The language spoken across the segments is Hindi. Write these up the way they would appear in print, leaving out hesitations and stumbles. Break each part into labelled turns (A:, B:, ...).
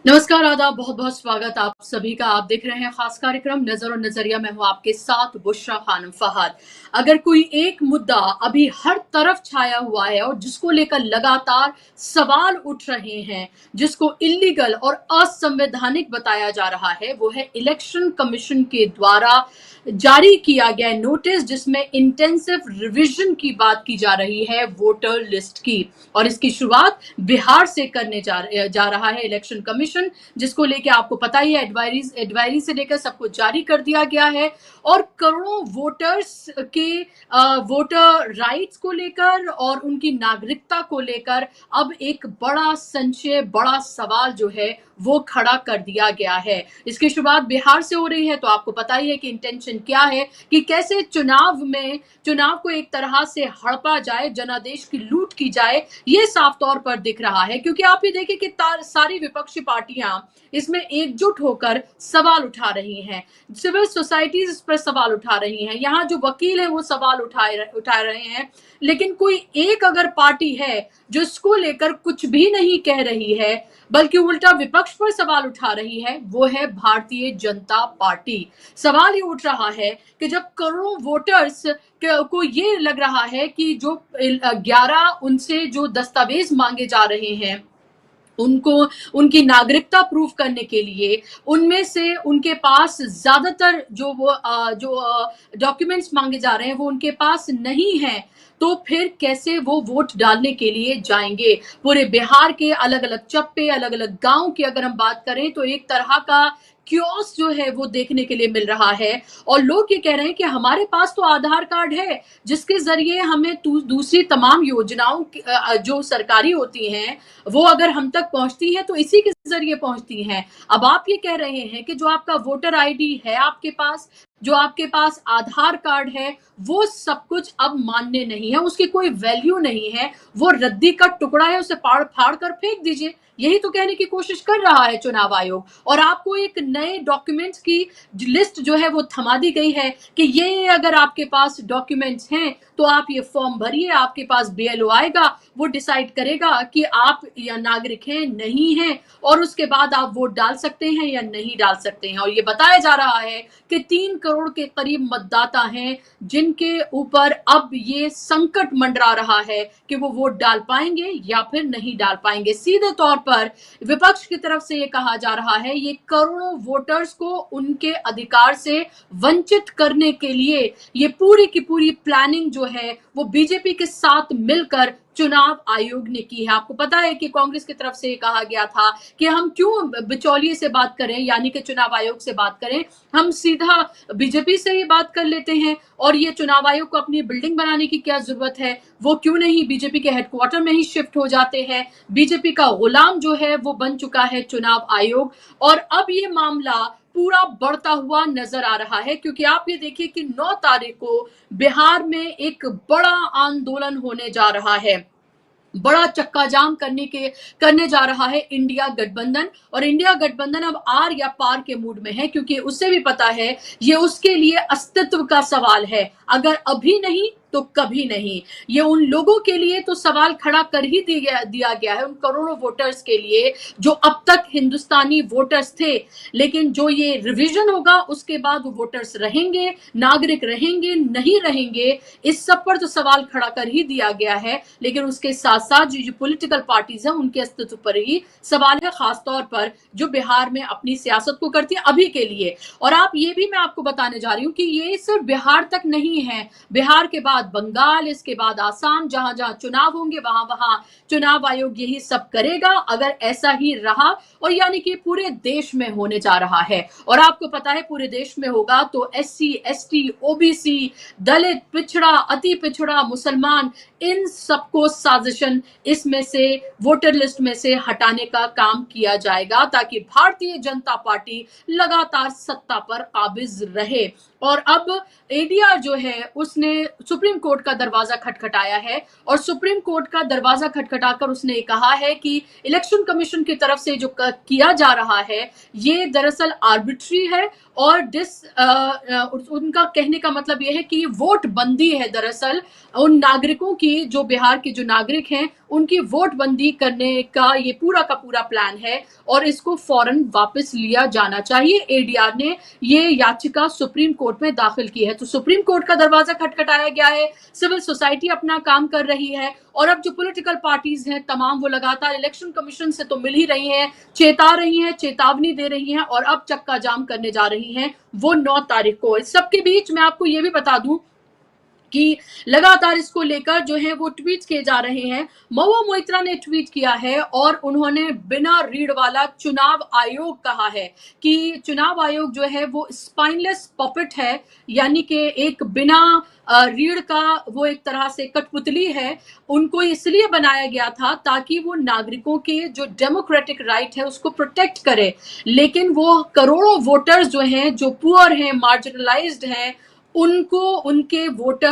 A: नमस्कार, आदाब, बहुत-बहुत स्वागत आप सभी का। आप देख रहे हैं खास कार्यक्रम नज़र और नज़रिया। मैं हूँ आपके साथ बुशरा खानम फहद। अगर कोई एक मुद्दा अभी हर तरफ छाया हुआ है और जिसको लेकर लगातार सवाल उठ रहे हैं, जिसको इल्लीगल और असंवैधानिक बताया जा रहा है, वो है इलेक्शन कमीशन के द्वारा जारी किया गया नोटिस, जिसमें इंटेंसिव रिवीजन की बात की जा रही है वोटर लिस्ट की। और इसकी शुरुआत बिहार से करने जा रहा है इलेक्शन कमीशन, जिसको लेके आपको पता ही है एडवायरी से लेकर सब कुछ जारी कर दिया गया है। और करोड़ों वोटर्स के वोटर राइट्स को लेकर और उनकी नागरिकता को लेकर अब एक बड़ा संशय, बड़ा सवाल जो है वो खड़ा कर दिया गया है। इसकी शुरुआत बिहार से हो रही है, तो आपको पता ही है कि इंटेंशन क्या है, कि कैसे चुनाव को एक तरह से हड़पा जाए, जनादेश की लूट की जाए, ये साफ तौर पर दिख रहा है। क्योंकि आप ये देखिए कि सारी विपक्षी पार्टियां इसमें एकजुट होकर सवाल उठा रही हैं, सिविल सोसाइटीज इस पर सवाल उठा रही हैं, यहाँ जो वकील हैं वो सवाल उठा रहे हैं। लेकिन कोई एक अगर पार्टी है जो इसको लेकर कुछ भी नहीं कह रही है, बल्कि उल्टा विपक्ष पर सवाल उठा रही है, वो है भारतीय जनता पार्टी। सवाल ये उठ रहा है कि जब करोड़ों वोटर्स को ये लग रहा है कि जो 11 उनसे जो दस्तावेज मांगे जा रहे हैं, उनको उनकी नागरिकता प्रूफ करने के लिए, उनमें से उनके पास ज्यादातर जो डॉक्यूमेंट्स मांगे जा रहे हैं वो उनके पास नहीं है, तो फिर कैसे वो वोट डालने के लिए जाएंगे। पूरे बिहार के अलग अलग चप्पे, अलग अलग गांव की अगर हम बात करें, तो एक तरह का क्योस जो है वो देखने के लिए मिल रहा है। और लोग ये कह रहे हैं कि हमारे पास तो आधार कार्ड है, जिसके जरिए हमें दूसरी तमाम योजनाओं जो सरकारी होती हैं वो अगर हम तक पहुंचती है तो इसी के जरिए पहुंचती हैं। अब आप ये कह रहे हैं कि जो आपका वोटर आईडी है आपके पास, जो आपके पास आधार कार्ड है, वो सब कुछ अब मान्य नहीं है, उसकी कोई वैल्यू नहीं है, वो रद्दी का टुकड़ा है, उसे फाड़ फाड़ कर फेंक दीजिए। यही तो कहने की कोशिश कर रहा है चुनाव आयोग। और आपको एक नए डॉक्यूमेंट्स की लिस्ट जो है वो थमा दी गई है कि ये अगर आपके पास डॉक्यूमेंट्स हैं तो आप ये फॉर्म भरिए, आपके पास बीएलओ आएगा, वो डिसाइड करेगा कि आप या नागरिक हैं नहीं हैं, और उसके बाद आप वोट डाल सकते हैं या नहीं डाल सकते हैं। और ये बताया जा रहा है कि 3 करोड़ के करीब मतदाता हैं जिनके ऊपर अब ये संकट मंडरा रहा है कि वो वोट डाल पाएंगे या फिर नहीं डाल पाएंगे। सीधे तौर पर विपक्ष की तरफ से ये कहा जा रहा है, ये करोड़ों वोटर्स को उनके अधिकार से वंचित करने के लिए ये पूरी की पूरी प्लानिंग जो है वो बीजेपी के साथ मिलकर चुनाव आयोग ने की है। आपको पता है कि कांग्रेस की तरफ से कहा गया था कि हम क्यों बिचौलिए से बात करें, यानी कि चुनाव आयोग से बात करें, हम सीधा बीजेपी से ही बात कर लेते हैं, और ये चुनाव आयोग को अपनी बिल्डिंग बनाने की क्या जरूरत है, वो क्यों नहीं बीजेपी के हेडक्वार्टर में ही शिफ्ट हो जाते हैं। बीजेपी का गुलाम जो है वो बन चुका है चुनाव आयोग। और अब ये मामला पूरा बढ़ता हुआ नजर आ रहा है, क्योंकि आप ये देखिए कि 9 तारीख को बिहार में एक बड़ा आंदोलन होने जा रहा है, बड़ा चक्का जाम करने जा रहा है इंडिया गठबंधन। और इंडिया गठबंधन अब आर या पार के मूड में है, क्योंकि उसे भी पता है ये उसके लिए अस्तित्व का सवाल है। अगर अभी नहीं तो कभी नहीं। ये उन लोगों के लिए तो सवाल खड़ा कर ही दिया गया है, उन करोड़ों वोटर्स के लिए जो अब तक हिंदुस्तानी वोटर्स थे। लेकिन जो ये रिवीजन होगा उसके बाद वो वोटर्स रहेंगे, नागरिक रहेंगे, नहीं रहेंगे, इस सब पर तो सवाल खड़ा कर ही दिया गया है। लेकिन उसके साथ साथ जो पॉलिटिकल पार्टीज हैं उनके अस्तित्व पर ही सवाल है, खासतौर पर जो बिहार में अपनी सियासत को करती है अभी के लिए। और आप ये भी मैं आपको बताने जा रही हूँ कि ये सिर्फ बिहार तक नहीं है, बिहार के बाद बंगाल, इसके बाद आसाम, जहां जहां चुनाव होंगे वहां वहां चुनाव आयोग यही सब करेगा, अगर ऐसा ही रहा। और यानी कि पूरे देश में होने जा रहा है। और आपको पता है पूरे देश में होगा तो एससी, एसटी, ओबीसी, दलित, पिछड़ा, अति पिछड़ा, मुसलमान, इन सबको साजिशन इसमें से वोटर लिस्ट में से हटाने का काम किया जाएगा, ताकि भारतीय जनता पार्टी लगातार सत्ता पर काबिज रहे। और अब एडीआर जो है उसने सुप्रीम कोर्ट का दरवाजा खटखटाया है, और सुप्रीम कोर्ट का दरवाजा खटखटाकर उसने कहा है कि इलेक्शन कमीशन की तरफ से जो किया जा रहा है ये दरअसल आर्बिट्री है, और उनका कहने का मतलब यह है कि वोट बंदी है दरअसल उन नागरिकों की कि जो बिहार के जो नागरिक हैं उनकी वोट बंदी करने का ये पूरा का पूरा प्लान है और इसको फौरन वापस लिया जाना चाहिए। एडीआर ने ये याचिका सुप्रीम कोर्ट में दाखिल की है। तो सुप्रीम कोर्ट का दरवाजा खटखटाया गया है, सिविल सोसाइटी अपना काम कर रही है और अब जो पॉलिटिकल पार्टीज हैं तमाम वो लगातार इलेक्शन कमीशन से तो मिल ही रही हैं, चेता रही हैं, चेतावनी दे रही हैं और अब चक्का जाम करने जा रही हैं वो 9 तारीख को। इस सबके बीच मैं आपको ये भी बता दूं कि लगातार इसको लेकर जो है वो ट्वीट किए जा रहे हैं। महुआ मोइत्रा ने ट्वीट किया है और उन्होंने बिना रीढ़ वाला चुनाव आयोग कहा है कि चुनाव आयोग जो है वो स्पाइनलेस पपेट है, यानी कि एक बिना रीढ़ का वो एक तरह से कठपुतली है। उनको इसलिए बनाया गया था ताकि वो नागरिकों के जो डेमोक्रेटिक राइट है उसको प्रोटेक्ट करे, लेकिन वो करोड़ों वोटर्स जो हैं, जो पुअर हैं, मार्जिनलाइज्ड हैं, उनको उनके वोट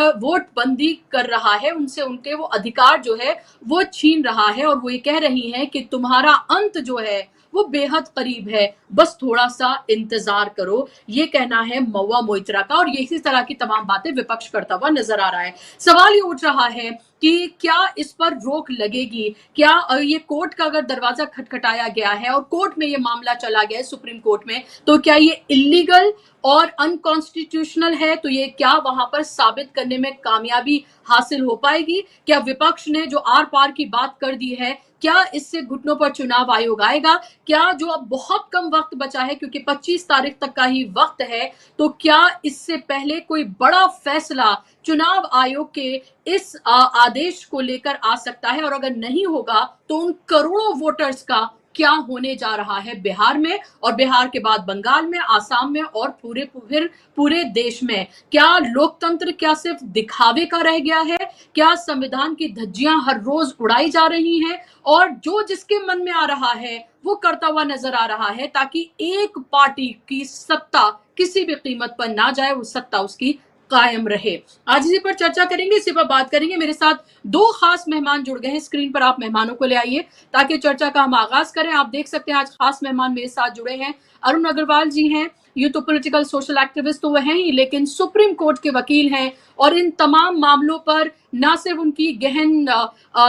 A: बंदी कर रहा है, उनसे उनके वो अधिकार जो है वो छीन रहा है और वो ये कह रही हैं कि तुम्हारा अंत जो है वो बेहद करीब है, बस थोड़ा सा इंतजार करो। ये कहना है महुआ मोइत्रा का और ये इसी तरह की तमाम बातें विपक्ष करता हुआ नजर आ रहा है। सवाल ये उठ रहा है कि क्या इस पर रोक लगेगी? क्या ये कोर्ट का अगर दरवाजा खटखटाया गया है और कोर्ट में ये मामला चला गया है सुप्रीम कोर्ट में, तो क्या ये इलीगल और अनकॉन्स्टिट्यूशनल है? तो ये क्या वहां पर साबित करने में कामयाबी हासिल हो पाएगी? क्या विपक्ष ने जो आर पार की बात कर दी है, क्या इससे घुटनों पर चुनाव आयोग आएगा? क्या जो अब बहुत कम वक्त बचा है, क्योंकि 25 तारीख तक का ही वक्त है, तो क्या इससे पहले कोई बड़ा फैसला चुनाव आयोग के इस आदेश को लेकर आ सकता है? और अगर नहीं होगा तो उन करोड़ों वोटर्स का क्या होने जा रहा है बिहार में और बिहार के बाद बंगाल में, आसाम में और पूरे देश में? क्या लोकतंत्र क्या सिर्फ दिखावे का रह गया है? क्या संविधान की धज्जियां हर रोज उड़ाई जा रही हैं और जो जिसके मन में आ रहा है वो करता हुआ नजर आ रहा है, ताकि एक पार्टी की सत्ता किसी भी कीमत पर ना जाए, वो सत्ता उसकी कायम रहे? आज इसी पर चर्चा करेंगे, इसी पर बात करेंगे। मेरे साथ 2 खास मेहमान जुड़ गए हैं। स्क्रीन पर आप मेहमानों को ले आइए ताकि चर्चा का हम आगाज करें। आप देख सकते हैं आज खास मेहमान मेरे साथ जुड़े हैं। अरुण अग्रवाल जी हैं, ये तो पॉलिटिकल सोशल एक्टिविस्ट तो वह हैं ही, लेकिन सुप्रीम कोर्ट के वकील हैं और इन तमाम मामलों पर ना सिर्फ उनकी गहन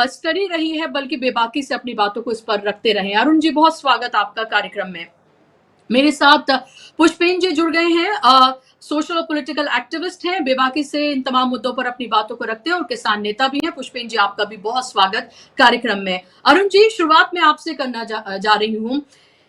A: स्टडी रही है बल्कि बेबाकी से अपनी बातों को इस पर रखते रहे। अरुण जी, बहुत स्वागत आपका कार्यक्रम में। मेरे साथ पुष्पेन जी जुड़ गए हैं, सोशल और पॉलिटिकल एक्टिविस्ट हैं, बेबाकी से इन तमाम मुद्दों पर अपनी बातों को रखते हैं और किसान नेता भी हैं। पुष्पेन जी, आपका भी बहुत स्वागत कार्यक्रम में। अरुण जी, शुरुआत में आपसे करना जा रही हूं,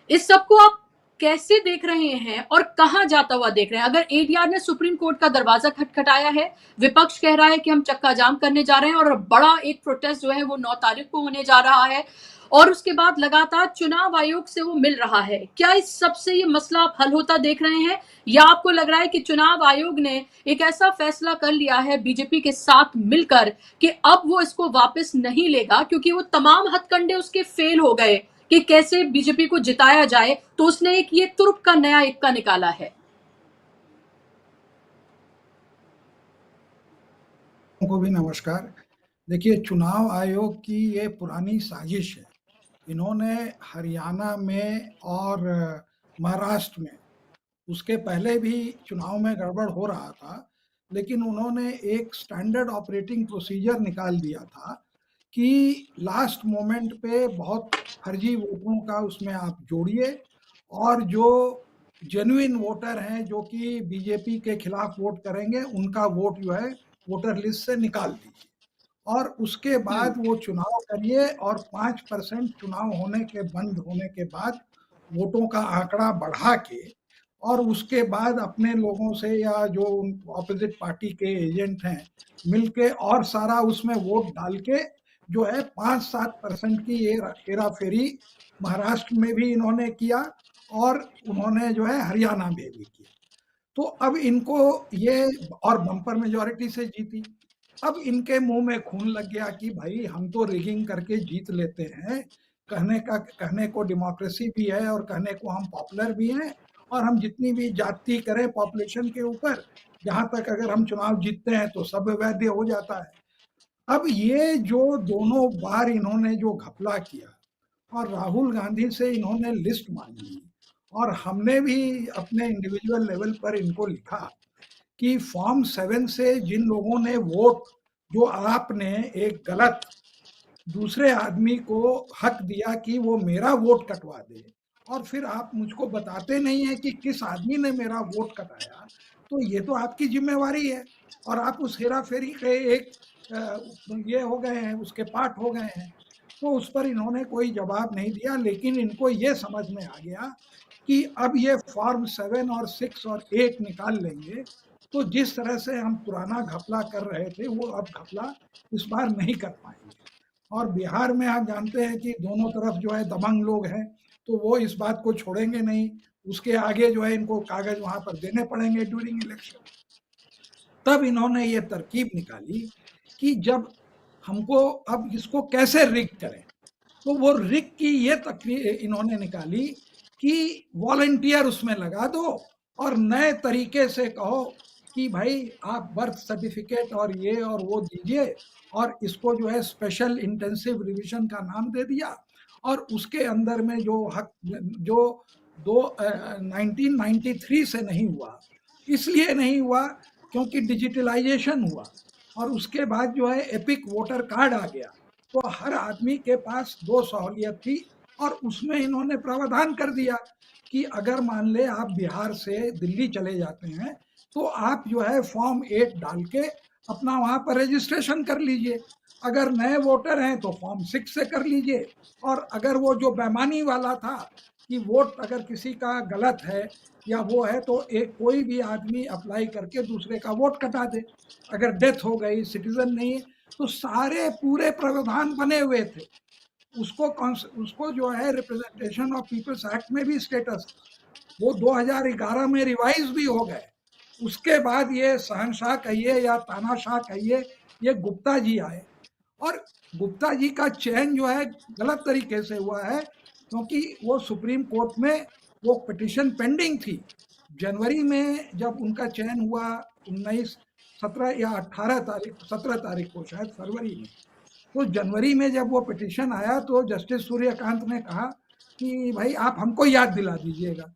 A: इस सबको आप कैसे देख रहे हैं और कहां जाता हुआ देख रहे हैं? अगर एडीआर ने सुप्रीम कोर्ट का दरवाजा खटखटाया है, विपक्ष कह रहा है कि हम चक्का जाम करने जा रहे हैं और बड़ा एक प्रोटेस्ट जो है वो 9 तारीख को होने जा रहा है और उसके बाद लगातार चुनाव आयोग से वो मिल रहा है, क्या इस सबसे ये मसला आप हल होता देख रहे हैं या आपको लग रहा है कि चुनाव आयोग ने एक ऐसा फैसला कर लिया है बीजेपी के साथ मिलकर कि अब वो इसको वापस नहीं लेगा, क्योंकि वो तमाम हथकंडे उसके फेल हो गए कि कैसे बीजेपी को जिताया जाए, तो उसने एक ये तुर्क का नया इक्का निकाला है?
B: को भी नमस्कार। देखिए, चुनाव आयोग की ये पुरानी साजिश है। इन्होंने हरियाणा में और महाराष्ट्र में, उसके पहले भी चुनाव में गड़बड़ हो रहा था, लेकिन उन्होंने एक स्टैंडर्ड ऑपरेटिंग प्रोसीजर निकाल दिया था कि लास्ट मोमेंट पे बहुत फर्जी वोटों का उसमें आप जोड़िए और जो जेन्युइन वोटर हैं जो कि बीजेपी के खिलाफ वोट करेंगे, उनका वोट जो है वोटर लिस्ट से निकाल दीजिए और उसके बाद वो चुनाव करिए और 5% चुनाव होने के बंद होने के बाद वोटों का आंकड़ा बढ़ा के और उसके बाद अपने लोगों से या जो ऑपोजिट पार्टी के एजेंट हैं मिलके और सारा उसमें वोट डाल के जो है 5-7% की ये हेरा फेरी महाराष्ट्र में भी इन्होंने किया और उन्होंने जो है हरियाणा में भी किया। तो अब इनको ये और बम्पर मेजॉरिटी से जीती। अब इनके मुंह में खून लग गया कि भाई हम तो रिगिंग करके जीत लेते हैं, कहने को डेमोक्रेसी भी है और कहने को हम पॉपुलर भी हैं और हम जितनी भी जाति करें पॉपुलेशन के ऊपर, जहां तक अगर हम चुनाव जीतते हैं तो सब वैध हो जाता है। अब ये जो दोनों बार इन्होंने जो घपला किया और राहुल गांधी से इन्होंने लिस्ट मांगी और हमने भी अपने इंडिविजुअल लेवल पर इनको लिखा कि फॉर्म 7 से जिन लोगों ने वोट जो आपने एक गलत दूसरे आदमी को हक दिया कि वो मेरा वोट कटवा दे, और फिर आप मुझको बताते नहीं है कि किस आदमी ने मेरा वोट कटाया, तो ये तो आपकी जिम्मेवारी है। और आप उस हेरा फेरी के एक ये हो गए हैं, उसके पार्ट हो गए हैं। तो उस पर इन्होंने कोई जवाब नहीं दिया, लेकिन इनको ये समझ में आ गया कि अब ये फॉर्म 7 और 6 और 8 निकाल लेंगे, तो जिस तरह से हम पुराना घपला कर रहे थे वो अब घपला इस बार नहीं कर पाएंगे। और बिहार में आप जानते हैं कि दोनों तरफ जो है दबंग लोग हैं, तो वो इस बात को छोड़ेंगे नहीं। उसके आगे जो है इनको कागज वहां पर देने पड़ेंगे ड्यूरिंग इलेक्शन। तब इन्होंने ये तरकीब निकाली कि जब हमको अब इसको कैसे रिग करें, तो वो रिग की ये तकनीक इन्होंने निकाली कि वॉलंटियर उसमें लगा दो और नए तरीके से कहो कि भाई आप बर्थ सर्टिफिकेट और ये और वो दीजिए, और इसको जो है स्पेशल इंटेंसिव रिवीजन का नाम दे दिया। और उसके अंदर में जो हक जो 1993 से नहीं हुआ, इसलिए नहीं हुआ क्योंकि डिजिटलाइजेशन हुआ, और उसके बाद जो है एपिक वोटर कार्ड आ गया, तो हर आदमी के पास 2 सहूलियत थी। और उसमें इन्होंने प्रावधान कर दिया कि अगर मान ले आप बिहार से दिल्ली चले जाते हैं, तो आप जो है फॉर्म 8 डाल के अपना वहां पर रजिस्ट्रेशन कर लीजिए। अगर नए वोटर हैं तो फॉर्म 6 से कर लीजिए। और अगर वो जो बेईमानी वाला था कि वोट अगर किसी का गलत है या वो है, तो एक कोई भी आदमी अप्लाई करके दूसरे का वोट कटा दे। अगर डेथ हो गई, सिटीजन नहीं है, तो सारे पूरे प्रावधान बने हुए थे। उसको जो है रिप्रेजेंटेशन ऑफ पीपल्स एक्ट में भी स्टेटस, वो 2011 में रिवाइज भी हो गए। उसके बाद ये शहनशाह कहिए या तानाशाह कहिए, ये गुप्ता जी आए, और गुप्ता जी का चयन जो है गलत तरीके से हुआ है, क्योंकि वो सुप्रीम कोर्ट में वो पिटिशन पेंडिंग थी। जनवरी में जब उनका चयन हुआ, 17 या 18 तारीख, 17 तारीख को शायद फरवरी में, तो जनवरी में जब वो पिटिशन आया तो जस्टिस सूर्यकांत ने कहा कि भाई आप हमको याद दिला दीजिएगा।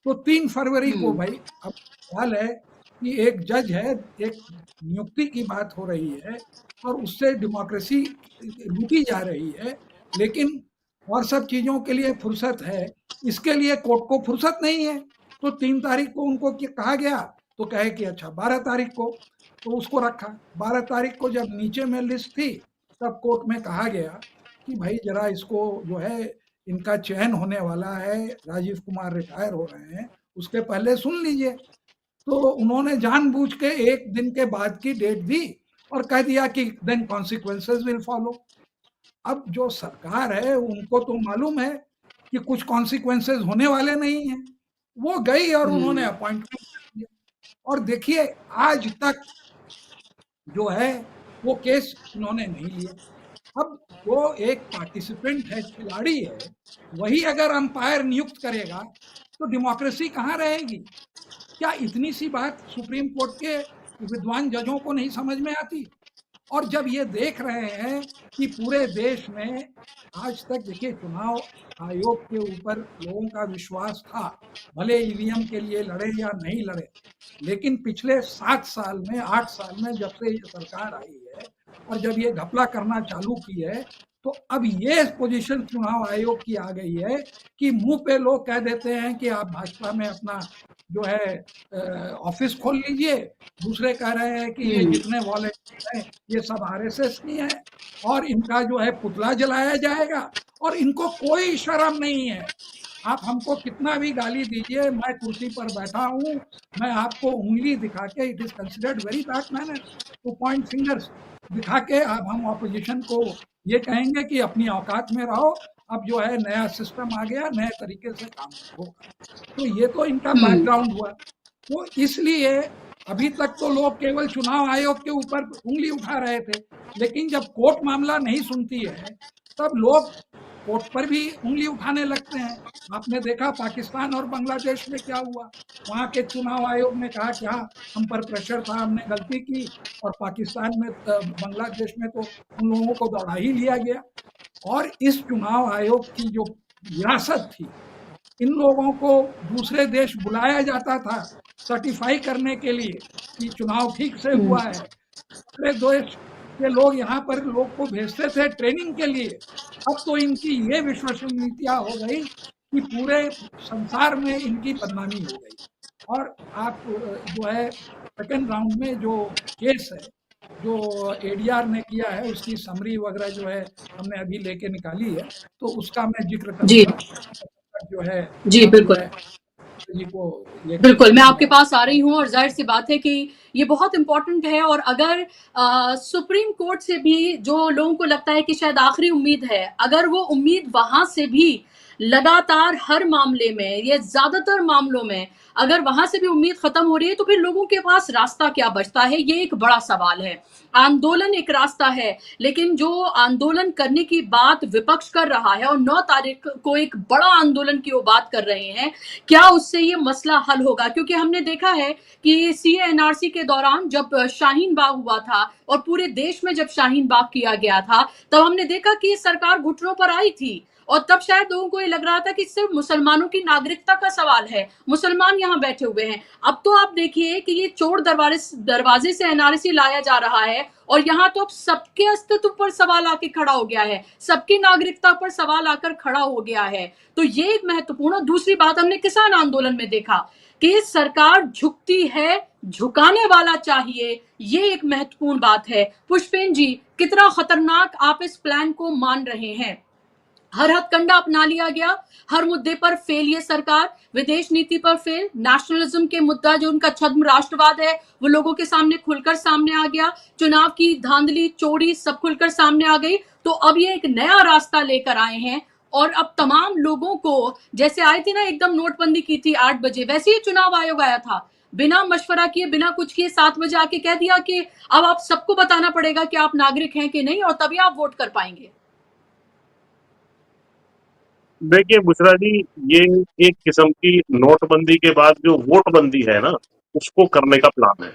B: तो 3 फरवरी को भाई अब सवाल है कि एक जज है, एक नियुक्ति की बात हो रही है और उससे डेमोक्रेसी लूटी जा रही है, लेकिन और सब चीजों के लिए फुर्सत है, इसके लिए कोर्ट को फुर्सत नहीं है। तो 3 तारीख को उनको कहा गया, तो कहे कि अच्छा 12 तारीख को, तो उसको रखा। 12 तारीख को जब नीचे में लिस्ट थी, तब कोर्ट में कहा गया कि भाई जरा इसको जो है, इनका चयन होने वाला है, राजीव कुमार रिटायर हो रहे हैं, उसके पहले सुन लीजिए। तो उन्होंने जानबूझ के एक दिन के बाद की डेट दी और कह दिया कि देन कॉन्सिक्वेंसेस विल फॉलो। अब जो सरकार है उनको तो मालूम है कि कुछ कॉन्सिक्वेंसेस होने वाले नहीं है, वो गई और उन्होंने अपॉइंटमेंट दिया। और देखिए आज तक जो है वो केस इन्होंने नहीं लिया। अब वो एक पार्टिसिपेंट है, खिलाड़ी है, वही अगर अंपायर नियुक्त करेगा तो डेमोक्रेसी कहाँ रहेगी? क्या इतनी सी बात सुप्रीम कोर्ट के विद्वान जजों को नहीं समझ में आती? और जब ये देख रहे हैं कि पूरे देश में आज तक, देखिए, चुनाव आयोग के ऊपर लोगों का विश्वास था, भले ईवीएम के लिए लड़े या नहीं लड़े, लेकिन पिछले 7 साल में, 8 साल में जब से ये सरकार आई है और जब ये घपला करना चालू की है, तो अब ये पोजीशन चुनाव आयोग की आ गई है कि मुंह पे लोग कह देते हैं कि आप भाजपा में अपना जो है ऑफिस खोल लीजिए, दूसरे कह रहे हैं कि ये जितने वॉलंटियर हैं ये सब आरएसएस की हैं और इनका जो है पुतला जलाया जाएगा, और इनको कोई शर्म नहीं है। आप हमको कितना भी गाली दीजिए, मैं कुर्सी पर बैठा हूँ, मैं आपको उंगली दिखा के, it is considered very bad manner two point fingers, दिखा के अब हम ऑपोजिशन को ये कहेंगे कि अपनी औकात में रहो, अब जो है नया सिस्टम आ गया, नए तरीके से काम होगा। तो ये तो इनका बैकग्राउंड हुआ। तो इसलिए अभी तक तो लोग केवल चुनाव आयोग के ऊपर उंगली उठा रहे थे, लेकिन जब कोर्ट मामला नहीं सुनती है तब लोग कोर्ट पर भी उंगली उठाने लगते हैं। आपने देखा पाकिस्तान और बांग्लादेश में क्या हुआ, वहां के चुनाव आयोग ने कहा कि हाँ हम पर प्रेशर था, हमने गलती की, और पाकिस्तान में, बांग्लादेश में तो उन लोगों को दौड़ा ही लिया गया। और इस चुनाव आयोग की जो विरासत थी, इन लोगों को दूसरे देश बुलाया जाता था सर्टिफाई करने के लिए कि चुनाव ठीक से हुआ है। दूसरे देश ये लोग यहाँ पर लोग को भेजते थे ट्रेनिंग के लिए। अब तो इनकी ये विश्वसनीयता हो गई कि पूरे संसार में इनकी बदनामी हो गई। और आप जो है सेकंड राउंड में जो केस है, जो एडीआर ने किया है, उसकी समरी वगैरह जो है हमने अभी लेके निकाली है, तो उसका मैं जिक्र
A: जी
B: करूंगा। जो है
A: जी
B: हम जो
A: बिल्कुल
B: है जी को ये
A: बिल्कुल,
B: करेंगे
A: मैं आपके
B: मैं।
A: पास आ रही हूँ और ज़ाहिर सी बात है कि ये बहुत इम्पोर्टेंट है। और अगर सुप्रीम कोर्ट से भी जो लोगों को लगता है कि शायद आखिरी उम्मीद है, अगर वो उम्मीद वहाँ से भी लगातार हर मामले में या ज़्यादातर मामलों में अगर वहाँ से भी उम्मीद खत्म हो रही है, तो फिर लोगों के पास रास्ता क्या बचता है? ये एक बड़ा सवाल है। आंदोलन एक रास्ता है, लेकिन जो आंदोलन करने की बात विपक्ष कर रहा है और 9 तारीख को एक बड़ा आंदोलन की वो बात कर रहे हैं, क्या उससे ये मसला हल होगा? क्योंकि हमने देखा है कि सीएनआरसी के दौरान जब शाहीन बाग हुआ था और पूरे देश में जब शाहीन बाग किया गया था, तब हमने देखा कि सरकार घुटनों पर आई थी और तब शायद लोगों को ये लग रहा था कि सिर्फ मुसलमानों की नागरिकता का सवाल है, मुसलमान यहाँ बैठे हुए हैं। अब तो आप देखिए कि ये चोर दरवाजे से एनआरसी लाया जा रहा है और यहाँ तो अब सबके अस्तित्व पर सवाल आके खड़ा हो गया है, सबकी नागरिकता पर सवाल आकर खड़ा हो गया है। तो ये एक महत्वपूर्ण। और दूसरी बात हमने किसान आंदोलन में देखा कि सरकार झुकती है, झुकाने वाला चाहिए, ये एक महत्वपूर्ण बात है। पुष्पेन जी, कितना खतरनाक आप इस प्लान को मान रहे हैं? हर हथकंडा अपना लिया गया, हर मुद्दे पर फेल ये सरकार, विदेश नीति पर फेल, नेशनलिज्म के मुद्दा जो उनका छद्म राष्ट्रवाद है वो लोगों के सामने खुलकर सामने आ गया, चुनाव की धांधली चोरी सब खुलकर सामने आ गई। तो अब ये एक नया रास्ता लेकर आए हैं और अब तमाम लोगों को, जैसे आए थे ना एकदम नोटबंदी की थी 8 बजे, वैसे ही चुनाव आयोग आया था, बिना मशवरा किए बिना कुछ किए 7 बजे आके कह दिया कि अब आप सबको बताना पड़ेगा कि आप नागरिक हैं कि नहीं और तभी आप वोट कर पाएंगे।
C: देखिए बुशरा जी, ये एक किस्म की नोटबंदी के बाद जो वोटबंदी है ना, उसको करने का प्लान है।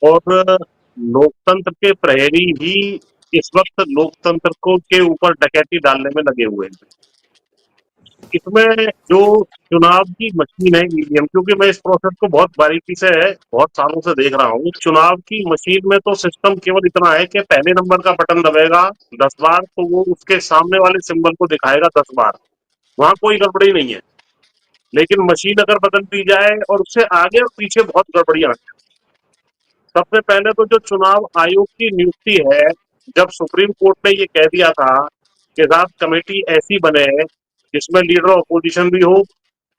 C: और लोकतंत्र के प्रहरी ही इस वक्त लोकतंत्र को के ऊपर डकैती डालने में लगे हुए हैं। इसमें जो चुनाव की मशीन है ईवीएम, क्योंकि मैं इस प्रोसेस को बहुत बारीकी से बहुत सालों से देख रहा हूँ, चुनाव की मशीन में तो सिस्टम केवल इतना है कि पहले नंबर का बटन दबेगा 10 बार तो वो उसके सामने वाले सिंबल को दिखाएगा 10 बार, वहां कोई गड़बड़ी नहीं है। लेकिन मशीन अगर बदल दी जाए और उससे आगे और पीछे बहुत गड़बड़ियां हैं। सबसे पहले तो जो चुनाव आयोग की नियुक्ति है, जब सुप्रीम कोर्ट ने ये कह दिया था कि साहब कमेटी ऐसी बने जिसमें लीडर ऑपोजिशन भी हो,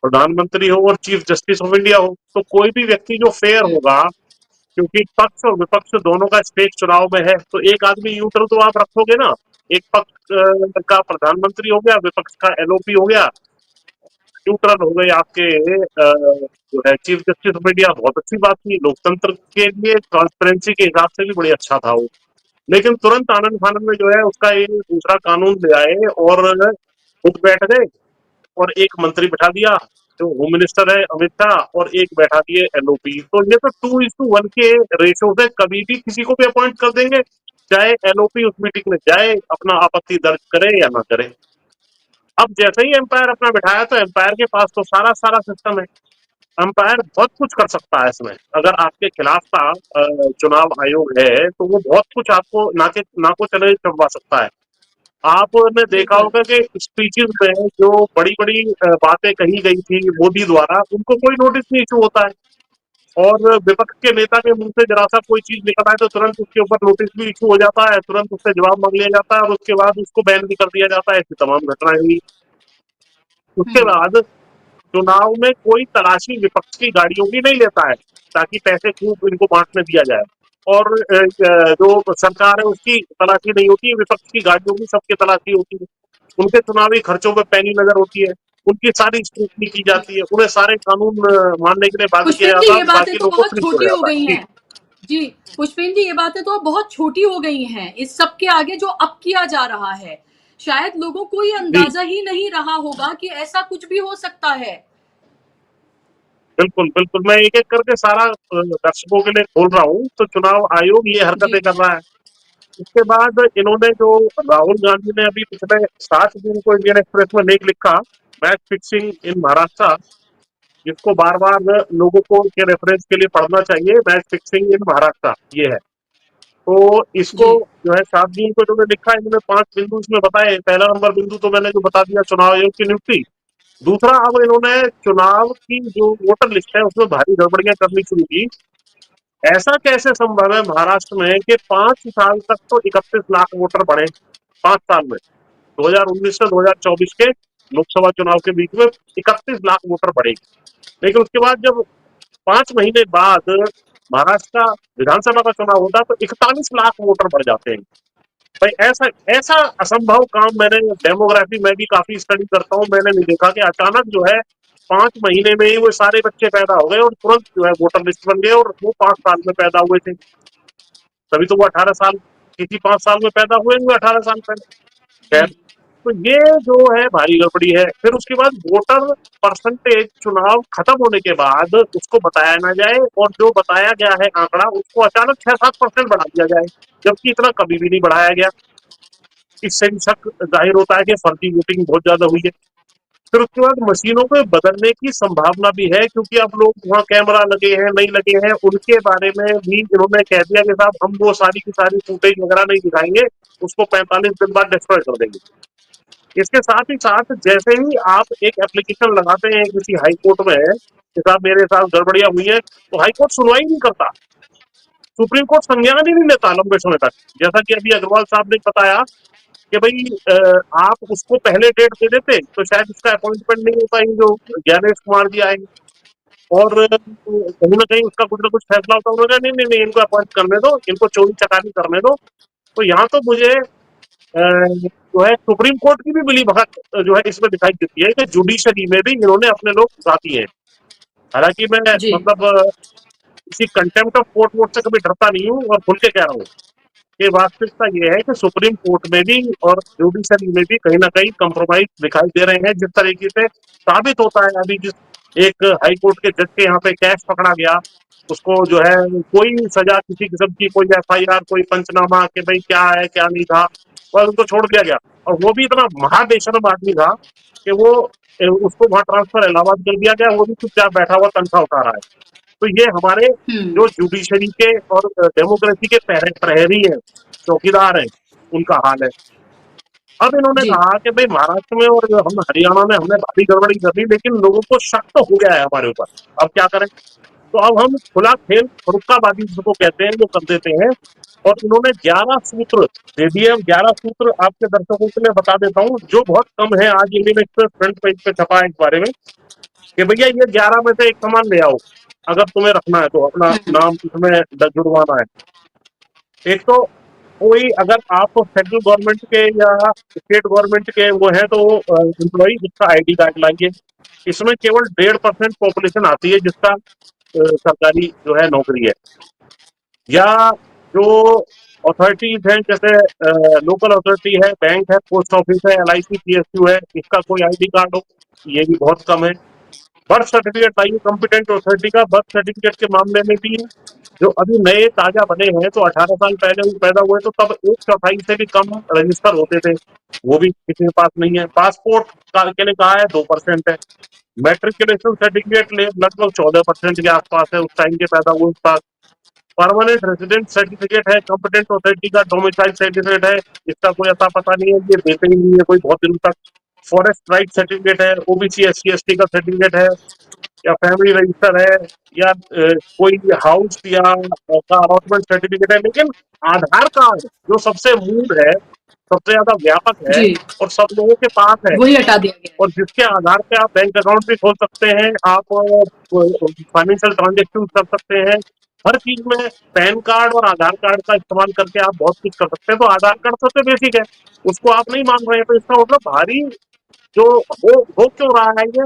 C: प्रधानमंत्री हो और चीफ जस्टिस ऑफ इंडिया हो, तो कोई भी व्यक्ति जो फेयर होगा, क्योंकि पक्ष और विपक्ष दोनों का स्टेक चुनाव में है, तो एक आदमी न्यूट्रल तो आप रखोगे ना। एक पक्ष का प्रधानमंत्री हो गया, विपक्ष का एलओपी हो गया, न्यूट्रल हो गए आपके जो है चीफ जस्टिस ऑफ इंडिया। बहुत अच्छी बात थी, लोकतंत्र के लिए ट्रांसपेरेंसी के हिसाब से भी बड़ी अच्छा था वो। लेकिन तुरंत आनंद फानंद में जो है उसका ये दूसरा कानून ले आए और खुद बैठ गए और एक मंत्री बैठा दिया जो होम मिनिस्टर है अमित शाह, और एक बैठा दिए एलओपी। तो ये तो 2:1 के रेशो से कभी भी किसी को भी अपॉइंट कर देंगे, चाहे एलओपी उस मीटिंग में जाए, अपना आपत्ति दर्ज करे या ना करे। अब जैसे ही एम्पायर अपना बिठाया तो एम्पायर के पास तो सारा सारा सिस्टम है। एम्पायर बहुत कुछ कर सकता है इसमें। अगर आपके खिलाफ का चुनाव आयोग है तो वो बहुत कुछ आपको नाको चले चढ़वा सकता है। आपने देखा
A: बिल्कुल।
C: होगा कि स्पीचेस में जो बड़ी बड़ी बातें कही गई थी मोदी द्वारा, उनको कोई नोटिस नहीं इशू होता है। और विपक्ष के नेता के मुंह से जरा सा कोई चीज निकल आए तो तुरंत उसके ऊपर नोटिस भी इशू हो जाता है, तुरंत उससे जवाब मांग लिया जाता है और उसके बाद उसको बैन भी कर दिया जाता है। ऐसी तमाम घटनाएं हुई। उसके
A: हम्म।
C: बाद चुनाव में कोई तलाशी विपक्ष की गाड़ियों की नहीं लेता है ताकि पैसे खूब इनको बांटने दिया जाए। और जो सरकार है उसकी तलाशी नहीं होती है, विपक्ष की गाड़ियों की सबकी तलाशी होती है। उनके चुनावी खर्चों में पैनी नजर होती है, उनकी सारी स्क्रूटनी की जाती है, उन्हें सारे कानून मानने के लिए बाध्य किया
A: पुष्पेंद्र जी
C: जाता
A: ये
C: है,
A: बातें
C: बाकी
A: तो
C: लोग को
A: बहुत
C: फ्री
A: छोटी
C: छोड़ा
A: हो
C: जाता
A: गई
C: है जी।
A: हैं। जी, पुष्पेंद्र जी ये बातें तो अब बहुत छोटी हो गई हैं इस सब के आगे जो अब किया जा रहा है। शायद लोगों को ये
C: जी
A: अंदाजा ही नहीं रहा होगा कि ऐसा कुछ भी हो सकता है।
C: बिल्कुल बिल्कुल, मैं एक एक करके सारा दर्शकों के लिए खोल रहा हूँ। तो चुनाव आयोग ये हरकतें
A: जी।
C: कर रहा है। उसके बाद इन्होंने जो राहुल गांधी ने अभी पिछले 7 जून को इंडियन एक्सप्रेस में लेख लिखा, मैच फिक्सिंग इन महाराष्ट्र, जिसको बार बार लोगों को के रेफरेंस के लिए पढ़ना चाहिए। मैच फिक्सिंग इन महाराष्ट्र ये है। तो इसको
A: जी
C: जो है 7 जून को जो लिखा है, इन्होंने 5 बिंदु इसमें बताए। पहला नंबर बिंदु तो मैंने जो बता दिया, चुनाव आयोग की नियुक्ति। दूसरा, अब इन्होंने चुनाव की जो वोटर लिस्ट है उसमें भारी गड़बड़ियां करनी शुरू की। ऐसा कैसे संभव है महाराष्ट्र में कि 5 साल तक तो 31 लाख वोटर बढ़े, 5 साल में, 2019 से 2024 के लोकसभा चुनाव के बीच में 31 लाख वोटर बढ़े। लेकिन उसके बाद जब 5 महीने बाद महाराष्ट्र का विधानसभा का चुनाव होता तो 41 लाख वोटर बढ़ जाते हैं। भाई ऐसा ऐसा असंभव काम, मैंने डेमोग्राफी में भी काफी स्टडी करता हूँ, मैंने नहीं देखा कि अचानक जो है 5 महीने में ही वो सारे बच्चे पैदा हो गए और तुरंत जो है वोटर लिस्ट बन गए, और वो 5 साल में पैदा हुए थे। तभी तो वो 18 साल, किसी 5 साल में पैदा हुए, हुए 18 साल पहले। खैर, तो ये जो है भारी गड़बड़ी है। फिर उसके बाद वोटर परसेंटेज चुनाव खत्म होने के बाद उसको बताया ना जाए, और जो बताया गया है आंकड़ा उसको अचानक 6-7% बढ़ा दिया जाए, जबकि इतना कभी भी नहीं बढ़ाया गया। इससे भी शक जाहिर होता है कि फर्जी वोटिंग बहुत ज्यादा हुई है। फिर उसके बाद मशीनों को बदलने की संभावना भी है, क्योंकि अब लोग वहाँ कैमरा लगे हैं नहीं लगे हैं उनके बारे में भी इन्होंने कह दिया कि साहब हम वो सारी की सारी फुटेज वगैरह नहीं दिखाएंगे, उसको 45 दिन बाद डिस्ट्रॉय कर देंगे। इसके साथ ही साथ जैसे ही आप एक एप्लीकेशन लगाते हैं किसी हाई कोर्ट में कि साहब मेरे साथ गड़बड़ियां हुई है, तो हाई कोर्ट सुनवाई नहीं करता, सुप्रीम कोर्ट संज्ञान ही नहीं लेता लंबे समय तक। जैसा कि अभी अग्रवाल साहब ने बताया कि भाई आप उसको पहले डेट दे देते तो शायद इसका अपॉइंटमेंट नहीं होता, जो ज्ञानेश कुमार जी आएंगे, और कहीं ना कहीं उसका कुछ ना कुछ फैसला होता। उन्होंने नहीं नहीं नहीं, इनको अपॉइंट करने दो, इनको चोरी चकारी करने दो। तो यहाँ तो मुझे जो है सुप्रीम कोर्ट की भी मिली भगत जो है इसमें दिखाई देती है कि जुडिशरी में भी इन्होंने अपने लोग घुसाती हैं। हालांकि मैं
A: जी
C: मतलब किसी कंटेम्प्ट ऑफ कोर्ट वोट से कभी डरता नहीं हूँ, और खुल के कह रहा हूँ कि वास्तविकता ये है कि सुप्रीम कोर्ट में भी और जुडिशरी में भी कहीं ना कहीं कंप्रोमाइज दिखाई दे रहे हैं। जिस तरीके से साबित होता है, अभी जिस एक हाई कोर्ट के जज के यहाँ पे कैश पकड़ा गया, उसको जो है कोई सजा किसी किस्म की, कोई FIR, कोई पंचनामा कि भाई क्या है क्या नहीं था, और उनको छोड़ दिया गया। और वो भी इतना महाबेशरम आदमी था कि वो उसको वहां ट्रांसफर इलाहाबाद कर दिया गया, वो भी चुपचाप बैठा हुआ तनख्वाह उठा रहा है। तो ये हमारे जो जुडिशरी के और डेमोक्रेसी के प्रहरी हैं, चौकीदार हैं, उनका हाल है। अब इन्होंने
A: जी
C: कहा कि भाई महाराष्ट्र में और हम हरियाणा में हमने भारी गड़बड़ी कर दी, लेकिन लोगों को शक तो हो गया है हमारे ऊपर, अब क्या करें। तो अब हम खुला खेल फरुक्काबाजी जिसको कहते हैं वो कर देते हैं, और इन्होंने 11 सूत्र दे दिए। 11 सूत्र आपके दर्शकों के लिए बता देता हूँ, जो बहुत कम है। आज इंडियन एक्सप्रेस फ्रंट पेज पे छपा है इस बारे में कि भैया ये 11 में से एक सामान ले आओ, अगर तुम्हें रखना है तो, अपना नाम इसमें जुड़वाना है। एक तो कोई, अगर आप सेंट्रल गवर्नमेंट के या स्टेट गवर्नमेंट के वो है तो एम्प्लॉई, जिसका ID कार्ड लाइए। इसमें केवल 1.5% पॉपुलेशन आती है जिसका सरकारी जो है नौकरी है, या जो अथॉरिटीज हैं जैसे लोकल अथॉरिटी है, बैंक है, पोस्ट ऑफिस है, LIC PSU है, इसका कोई ID कार्ड हो, ये भी बहुत कम है। बर्थ सर्टिफिकेट लाइए कॉम्पिटेंट अथॉरिटी का। बर्थ सर्टिफिकेट के मामले में भी जो अभी नए ताजा बने हैं, तो 18 साल पहले वो पैदा हुए तो तब 1/4 से भी कम रजिस्टर होते थे, वो भी किसी के पास नहीं है। पासपोर्ट के लिए कहा है 2% है। मैट्रिकुलेशन सर्टिफिकेट ले लगभग 14% के आसपास है, उस टाइम के पैदा हुए उसका। परमानेंट रेजिडेंट सर्टिफिकेट है, कॉम्पिटेंट अथॉरिटी का डोमिसाइल सर्टिफिकेट है, इसका कोई अता पता नहीं है, ये देते ही नहीं है कोई बहुत दिनों तक। फॉरेस्ट राइट सर्टिफिकेट है, OBC SC ST का सर्टिफिकेट है, या फैमिली रजिस्टर है, या कोई हाउस या का अलॉटमेंट सर्टिफिकेट है। लेकिन आधार कार्ड जो सबसे मूल है, सबसे ज्यादा व्यापक है,
A: जी
C: और सब लोगों के पास है,
A: वही हटा दिया गया
C: और जिसके आधार पे आप बैंक अकाउंट भी खोल सकते हैं, आप फाइनेंशियल ट्रांजेक्शन कर सकते हैं, हर चीज में पैन कार्ड और आधार कार्ड का इस्तेमाल करके आप बहुत कुछ कर सकते हैं। तो आधार कार्ड सबसे बेसिक है, उसको आप नहीं मान रहे हैं, तो इसका मतलब भारी जो हो क्यों रहा है ये।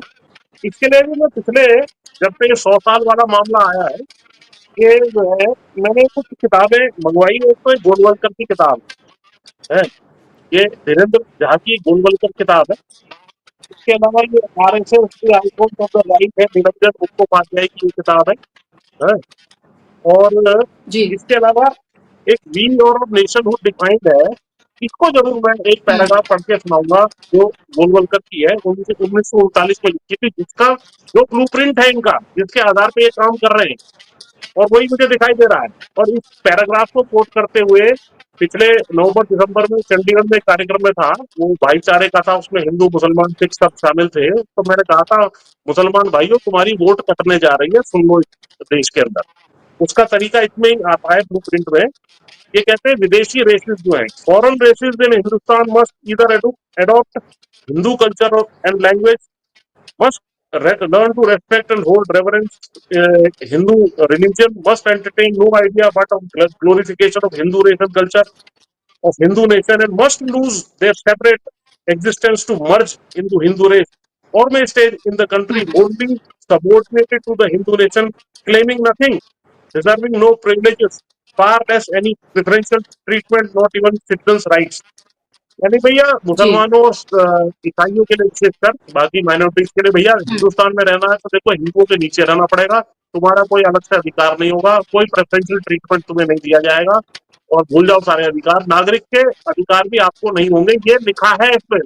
C: इसके लिए भी मैं पिछले, जब से ये 100 साल वाला मामला आया है, ये जो है मैंने कुछ किताबें मंगवाई। एक तो गोलवलकर की किताब है, ये धीरेन्द्र झा की गोलवलकर किताब है। इसके अलावा ये RSS की आइकॉन ऑफ द राइट है, निरंजन मुखोपाध्याय की किताब है। और
A: जी
C: इसके अलावा एक वी और नेशनहुड डिफाइंड है, इसको जरूर मैं एक पैराग्राफ पढ़ के सुनाऊंगा, जो गोलवलकर की है, 1939 में लिखी थी, जिसका जो ब्लूप्रिंट है इनका, जिसके आधार पे ये काम कर रहे हैं। और वही मुझे दिखाई दे रहा है। और इस पैराग्राफ को कोट करते हुए पिछले नवंबर दिसंबर में चंडीगढ़ में एक कार्यक्रम में था, वो भाईचारे का था, उसमें हिंदू मुसलमान सिख सब शामिल थे। तो मैंने कहा था, मुसलमान भाइयों तुम्हारी वोट कटने जा रही है, सुन लो इस देश के अंदर। उसका तरीका इसमें ही आता है ब्लू प्रिंट में। ये कहते हैं विदेशी रेसिस जो है, foreign races in Hindustan must either adopt Hindu culture and language, must learn to respect and hold reverence Hindu religion, must entertain no idea but of glorification of Hindu race and culture, of Hindu nation, and must lose their separate existence to merge into Hindu race, or may stay in the country only subordinated to the Hindu nation, claiming nothing, deserving no privileges, far less any preferential treatment, not even citizens' rights. यानी भैया
A: जी
C: मुसलमानों और ईसाइयों के लिए विशेषकर, बाकी माइनॉरिटीज के लिए भैया हिंदुस्तान में रहना है तो देखो हिंदुओं के नीचे रहना पड़ेगा, तुम्हारा कोई अलग से अधिकार नहीं होगा, कोई प्रेफरेंशियल ट्रीटमेंट तुम्हें नहीं दिया जाएगा, और भूल जाओ सारे अधिकार, नागरिक के अधिकार भी आपको नहीं होंगे, ये लिखा है इसमें,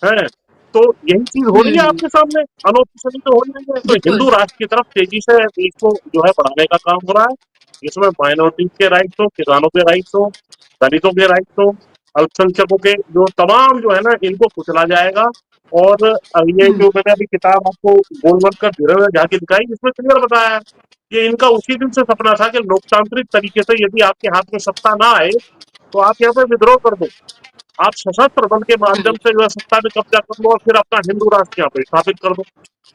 C: है। तो यही चीज हो रही है आपके सामने, अनऑफिशियली तो हो रही है। तो
A: बिल्कुल
C: हिंदू राष्ट्र की तरफ तेजी से देश को जो है बढ़ाने का काम हो रहा है, इसमें माइनॉरिटीज के राइट्स हो, किसानों के राइट्स हो, दलितों के राइट्स हो, अल्पसंख्यकों के जो तमाम जो है ना, इनको कुचला जाएगा। और ये जो मैंने अभी किताब आपको गोलवलकर धीरेन्द्र झा की दिखाई, इसमें क्लियर बताया है, ये इनका उसी दिन से सपना था कि लोकतांत्रिक तरीके से यदि आपके हाथ में सत्ता ना आए तो आप यहाँ पे विद्रोह कर दो, आप सशस्त्र बल के माध्यम से जो है सत्ता में कब्जा कर लो और फिर अपना हिंदू राष्ट्र यहाँ पे स्थापित कर दो।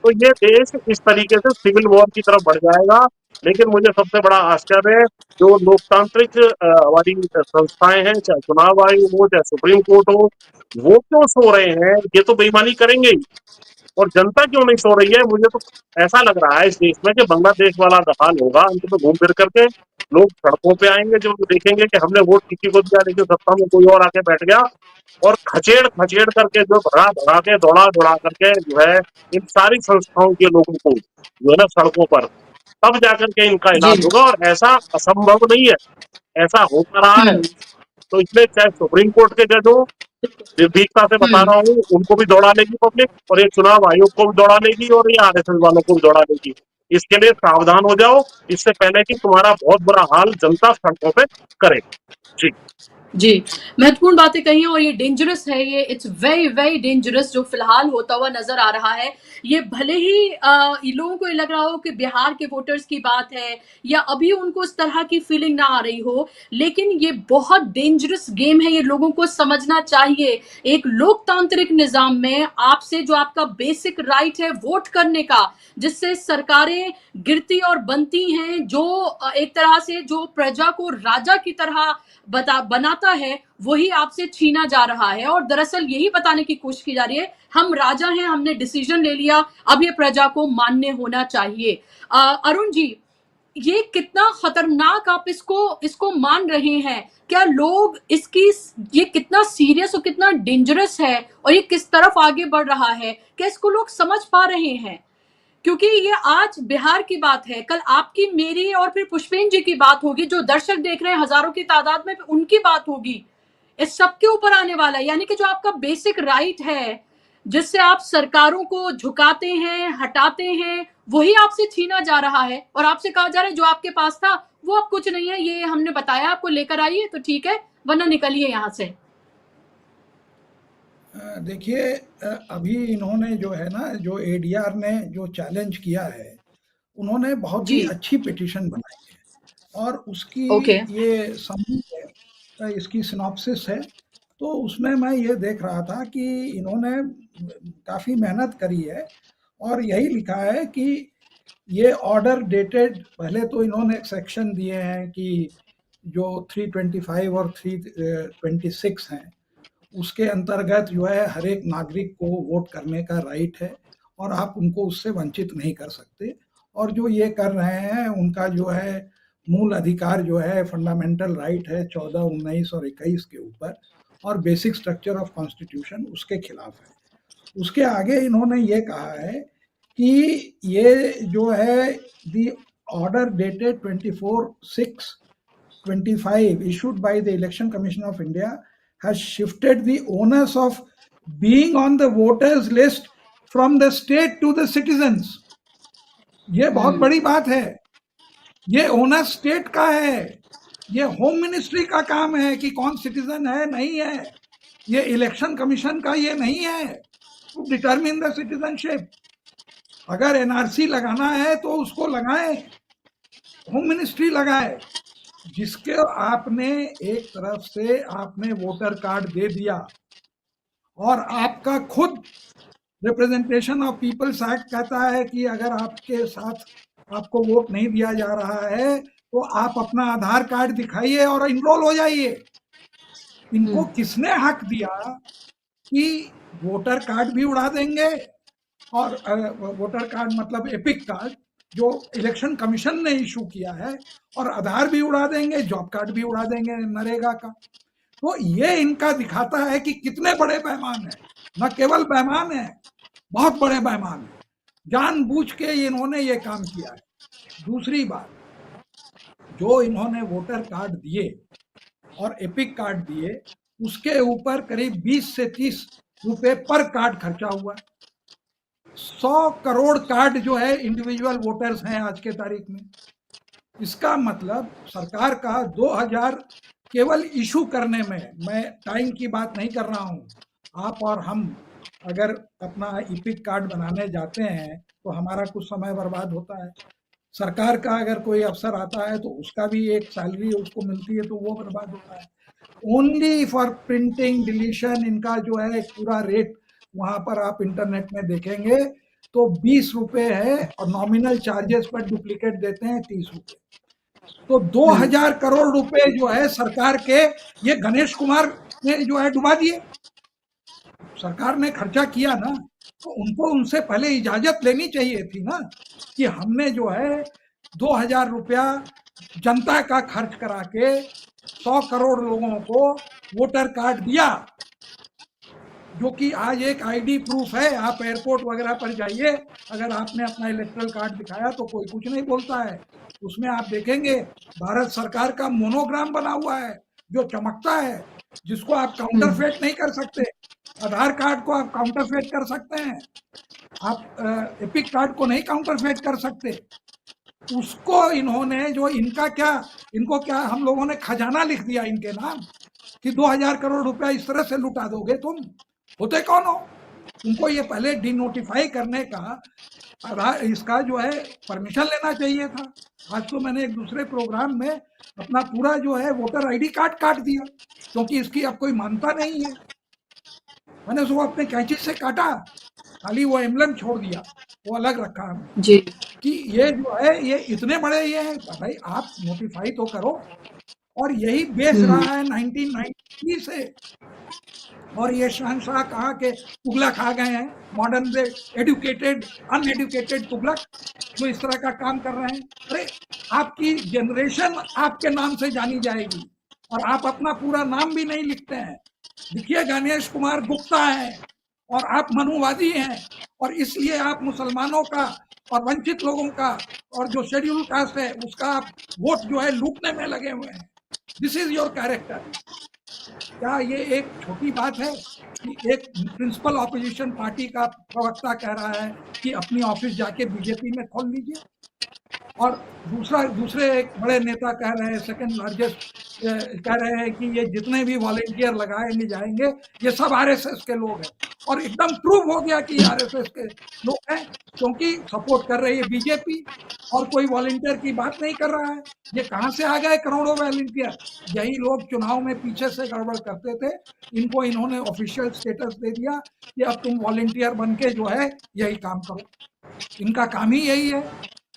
C: तो ये देश इस तरीके से सिविल वॉर की तरफ बढ़ जाएगा। लेकिन मुझे सबसे बड़ा आश्चर्य है, जो लोकतांत्रिक हमारी संस्थाएं हैं, चाहे चुनाव आयोग हो, चाहे सुप्रीम कोर्ट हो, वो क्यों सो रहे हैं? ये तो बेईमानी करेंगे ही, और जनता क्यों नहीं सो रही है? मुझे तो ऐसा लग रहा है इस देश में कि बांग्लादेश वाला हाल होगा, अंत में घूम फिर करके लोग सड़कों पे आएंगे, जो देखेंगे कि हमने वोट किसी को दिया लेकिन सत्ता में कोई और आके बैठ गया, और खचेड़ खचेड़ करके जो भगा भगा के दौड़ा दौड़ा करके जो है इन सारी संस्थाओं के लोगों को जो है ना सड़कों पर, तब जाकर के इनका
A: जी
C: इलाज होगा। और ऐसा असंभव नहीं है, ऐसा होता रहा है। तो इसलिए चाहे सुप्रीम कोर्ट के जज हो, निर्भीकता से बता रहा हूँ, उनको भी दौड़ा लेगी पब्लिक, और ये चुनाव आयोग को भी दौड़ा लेगी, और ये आरएसएस वालों को भी दौड़ा लेगी। इसके लिए सावधान हो जाओ, इससे पहले कि तुम्हारा बहुत बुरा हाल जनता सड़कों पे करे। जी
A: जी महत्वपूर्ण बातें कही हैं, और ये डेंजरस है, ये इट्स वेरी वेरी डेंजरस जो फिलहाल होता हुआ नजर आ रहा है। ये भले ही लोगों को ये लग रहा हो कि बिहार के वोटर्स की बात है, या अभी उनको इस तरह की फीलिंग ना आ रही हो, लेकिन ये बहुत डेंजरस गेम है, ये लोगों को समझना चाहिए। एक लोकतांत्रिक निजाम में आपसे जो आपका बेसिक राइट है वोट करने का, जिससे सरकारें गिरती और बनती हैं, जो एक तरह से जो प्रजा को राजा की तरह बनाता है, वही आपसे छीना जा रहा है। और दरअसल यही बताने की कोशिश की जा रही है, हम राजा हैं, हमने डिसीजन ले लिया, अब ये प्रजा को मान्य होना चाहिए। अरुण जी, ये कितना खतरनाक आप इसको मान रहे हैं? क्या लोग इसकी, ये कितना सीरियस और कितना डेंजरस है, और ये किस तरफ आगे बढ़ रहा है, क्या इसको लोग समझ पा रहे हैं? क्योंकि ये आज बिहार की बात है, कल आपकी, मेरी और फिर पुष्पेन जी की बात होगी, जो दर्शक देख रहे हैं हजारों की तादाद में, उनकी बात होगी। इस सबके ऊपर आने वाला है, यानी कि जो आपका बेसिक राइट है, जिससे आप सरकारों को झुकाते हैं, हटाते हैं, वही आपसे छीना जा रहा है, और आपसे कहा जा रहा है जो आपके पास था वो अब कुछ नहीं है, ये हमने बताया आपको, लेकर आइए तो ठीक है, वरना निकलिए यहाँ से।
B: देखिए, अभी इन्होंने जो है ना, जो एडीआर ने जो चैलेंज किया है, उन्होंने बहुत ही
A: जी
B: अच्छी पिटीशन बनाई है, और उसकी
A: ओके
B: ये समरी है, इसकी सिनॉप्सिस है। तो उसमें मैं ये देख रहा था कि इन्होंने काफ़ी मेहनत करी है, और यही लिखा है कि ये ऑर्डर डेटेड, पहले तो इन्होंने एक सेक्शन दिए हैं कि जो 325 और 326 हैं, उसके अंतर्गत जो है हर एक नागरिक को वोट करने का राइट है, और आप उनको उससे वंचित नहीं कर सकते। और जो ये कर रहे हैं उनका जो है मूल अधिकार जो है, फंडामेंटल राइट है 14, 19 और 21 के ऊपर, और बेसिक स्ट्रक्चर ऑफ कॉन्स्टिट्यूशन उसके खिलाफ है। उसके आगे इन्होंने ये कहा है कि ये जो है दी order dated 24/6/25 issued by the Election Commission of India has shifted the onus of being on the voters list from the state to the citizens. ये बहुत बड़ी बात है। ये ओनर स्टेट का है, ये होम मिनिस्ट्री का काम है कि कौन सिटीजन है नहीं है। ये इलेक्शन कमीशन का ये नहीं है टू डिटरमिन द सिटीजनशिप। अगर एनआरसी लगाना है तो उसको लगाए, होम मिनिस्ट्री लगाए। जिसके आपने एक तरफ से आपने वोटर कार्ड दे दिया और आपका खुद रिप्रेजेंटेशन ऑफ पीपल्स एक्ट कहता है कि अगर आपके साथ आपको वोट नहीं दिया जा रहा है तो आप अपना आधार कार्ड दिखाइए और इनरोल हो जाइए। इनको किसने हक दिया कि वोटर कार्ड भी उड़ा देंगे, और वोटर कार्ड मतलब एपिक कार्ड जो इलेक्शन कमीशन ने इशू किया है, और आधार भी उड़ा देंगे, जॉब कार्ड भी उड़ा देंगे नरेगा का। तो ये इनका दिखाता है कि कितने बड़े बेईमान है। न केवल बेईमान है, बहुत बड़े बेईमान है, जानबूझ के इन्होंने ये काम किया है। दूसरी बात, जो इन्होंने वोटर कार्ड दिए और एपिक कार्ड दिए, उसके ऊपर करीब 20 से 30 रुपए पर कार्ड खर्चा हुआ। 100 करोड़ कार्ड जो है इंडिविजुअल वोटर्स हैं आज के तारीख में। इसका मतलब सरकार का 2000 केवल इशू करने में, मैं टाइम की बात नहीं कर रहा हूं। आप और हम अगर अपना ईपिक कार्ड बनाने जाते हैं तो हमारा कुछ समय बर्बाद होता है। सरकार का अगर कोई अफसर आता है तो उसका भी एक सैलरी उसको मिलती है, तो वो बर्बाद होता है। ओनली फॉर प्रिंटिंग डिलीशन इनका जो है पूरा रेट, वहां पर आप इंटरनेट में देखेंगे तो 20 रुपए है, और नॉमिनल चार्जेस पर डुप्लीकेट देते हैं 30 रुपए। तो 2000 करोड़ रुपए जो है सरकार के, ये गणेश कुमार ने जो है डुबा दिए। सरकार ने खर्चा किया ना, तो उनको उनसे पहले इजाजत लेनी चाहिए थी ना कि हमने जो है 2000 रुपया जनता का खर्च करा के 100 करोड़ लोगों को वोटर कार्ड दिया, जो कि आज एक आईडी प्रूफ है। आप एयरपोर्ट वगैरह पर जाइए, अगर आपने अपना इलेक्ट्रल कार्ड दिखाया तो कोई कुछ नहीं बोलता है। उसमें आप देखेंगे भारत सरकार का मोनोग्राम बना हुआ है जो चमकता है, जिसको आप काउंटरफेट नहीं कर सकते। आधार कार्ड को आप काउंटरफेट कर सकते हैं, आप एपिक कार्ड को नहीं काउंटरफेट कर सकते। उसको इन्होंने जो इनका क्या, इनको क्या हम लोगों ने खजाना लिख दिया इनके नाम कि 2000 करोड़ रुपया इस तरह से लुटा दोगे तुम, होते कौन हो? उनको ये पहले डिनोटिफाई करने का इसका जो है परमिशन लेना चाहिए था। आज तो मैंने एक दूसरे प्रोग्राम में अपना पूरा जो है वोटर आईडी कार्ड काट दिया, क्योंकि इसकी अब कोई मानता नहीं है। मैंने उसको अपने कैंची से काटा, खाली वो एम्बलम छोड़ दिया, वो अलग रखा हमने
A: जी
B: कि ये जो है ये इतने बड़े ये हैं। भाई आप नोटिफाई तो करो। और यही बेच रहा है 1990 से। और ये शहनशाह कहाँ के तुगलक आ गए हैं, modern day educated uneducated Tughlaq, जो इस तरह का काम कर रहे हैं। अरे आपकी जनरेशन आपके नाम से जानी जाएगी, और आप अपना पूरा नाम भी नहीं लिखते हैं। देखिए गणेश कुमार गुप्ता है और आप मनुवादी हैं, और इसलिए आप मुसलमानों का और वंचित लोगों का और जो शेड्यूल कास्ट है उसका आप वोट जो है लूटने में लगे हुए हैं। This is your character. क्या ये एक छोटी बात है कि एक प्रिंसिपल ऑपोजिशन पार्टी का प्रवक्ता कह रहा है कि अपनी ऑफिस जाके बीजेपी में खोल लीजिए, और दूसरे एक बड़े नेता कह रहे हैं, सेकंड लार्जेस्ट कह रहे हैं कि ये जितने भी वॉलेंटियर लगाएंगे जाएंगे ये सब आरएसएस के लोग हैं। और एकदम प्रूव हो गया कि आरएसएस के लोग हैं, क्योंकि सपोर्ट कर रही है बीजेपी और कोई वॉलेंटियर की बात नहीं कर रहा है। ये कहाँ से आ गए करोड़ों वॉलेंटियर? यही लोग चुनाव में पीछे से गड़बड़ करते थे, इनको इन्होंने ऑफिशियल स्टेटस दे दिया कि अब तुम वॉलेंटियर बन के जो है यही काम करो। इनका काम ही यही है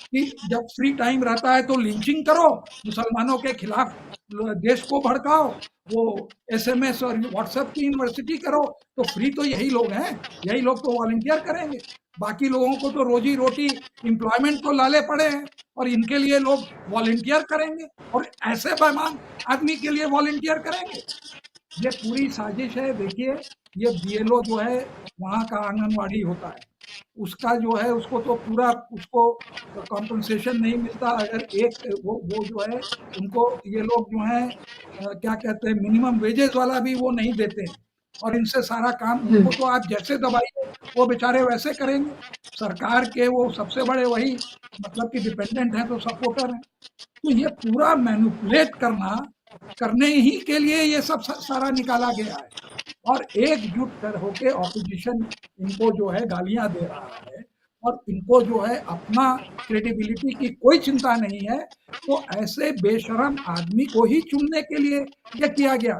B: कि जब फ्री टाइम रहता है तो लिंचिंग करो, मुसलमानों के खिलाफ देश को भड़काओ, वो एसएमएस और व्हाट्सएप की यूनिवर्सिटी करो। तो फ्री तो यही लोग हैं, यही लोग तो वॉलंटियर करेंगे। बाकी लोगों को तो रोजी रोटी एम्प्लॉयमेंट को लाले पड़े हैं, और इनके लिए लोग वॉलंटियर करेंगे, और ऐसे बेईमान आदमी के लिए वॉलंटियर करेंगे। ये पूरी साजिश है। देखिए ये बीएलओ जो है वहाँ का आंगनवाड़ी होता है, उसका जो है उसको तो पूरा उसको कॉम्पनसेशन नहीं मिलता। अगर एक वो जो है उनको ये लोग जो है क्या कहते हैं मिनिमम वेजेस वाला भी वो नहीं देते हैं। और इनसे सारा काम, उनको तो आप जैसे दबाइए वो बेचारे वैसे करेंगे। सरकार के वो सबसे बड़े वही मतलब कि डिपेंडेंट हैं, तो सपोर्टर हैं। तो ये पूरा मैनिपुलेट करने ही के लिए ये सब सारा निकाला गया है। और एकजुट कर होके ऑपोजिशन इनको जो है गालियां दे रहा है, और इनको जो है अपना क्रेडिबिलिटी की कोई चिंता नहीं है। तो ऐसे बेशरम आदमी को ही चुनने के लिए ये किया गया।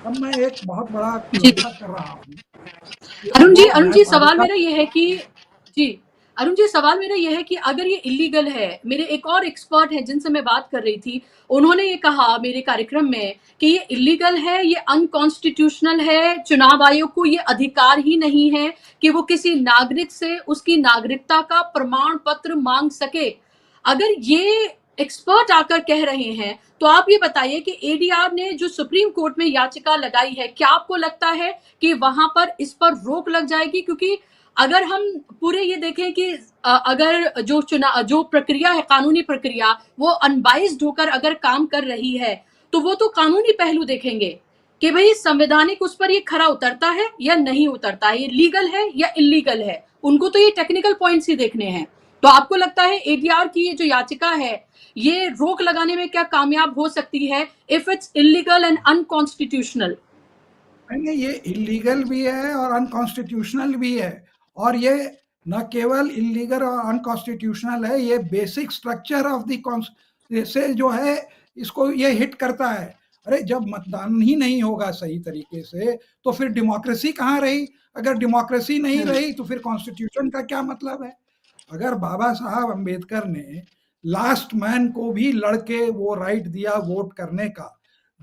B: अब मैं एक बहुत बड़ा
A: जी
B: खुलासा कर रहा हूँ कि वो
A: अरुण जी सवाल
B: न्यायपालिका।
A: मेरा ये है कि जी अरुण जी सवाल मेरा ये है कि अगर ये इलीगल है, मेरे एक और एक्सपर्ट हैं जिनसे मैं बात कर रही थी, उन्होंने ये कहा मेरे कार्यक्रम में कि ये इलीगल है, ये अनकॉन्स्टिट्यूशनल है, चुनाव आयोग को ये अधिकार ही नहीं है कि वो किसी नागरिक से उसकी नागरिकता का प्रमाण पत्र मांग सके। अगर ये एक्सपर्ट आकर कह रहे हैं, तो आप ये बताइए कि एडीआर ने जो सुप्रीम कोर्ट में याचिका लगाई है, क्या आपको लगता है कि वहां पर इस पर रोक लग जाएगी? क्योंकि अगर हम पूरे ये देखें कि अगर जो प्रक्रिया है, कानूनी प्रक्रिया, वो अनबाइज्ड होकर अगर काम कर रही है, तो वो तो कानूनी पहलू देखेंगे कि भाई संवैधानिक उस पर ये खरा उतरता है या नहीं उतरता है, ये लीगल है या इलीगल है। उनको तो ये टेक्निकल पॉइंट्स ही देखने हैं। तो आपको लगता है एडीआर की ये जो याचिका है, ये रोक लगाने में क्या कामयाब हो सकती है if it's illegal and unconstitutional?
B: नहीं, ये इलीगल भी है और अनकॉन्स्टिट्यूशनल भी है। और ये न केवल इलीगल और अनकॉन्स्टिट्यूशनल है, ये बेसिक स्ट्रक्चर ऑफ द से जो है इसको ये हिट करता है। अरे जब मतदान ही नहीं होगा सही तरीके से, तो फिर डेमोक्रेसी कहाँ रही? अगर डेमोक्रेसी नहीं रही तो फिर कॉन्स्टिट्यूशन का क्या मतलब है? अगर बाबा साहब अम्बेडकर ने लास्ट मैन को भी लड़के वो राइट दिया वोट करने का,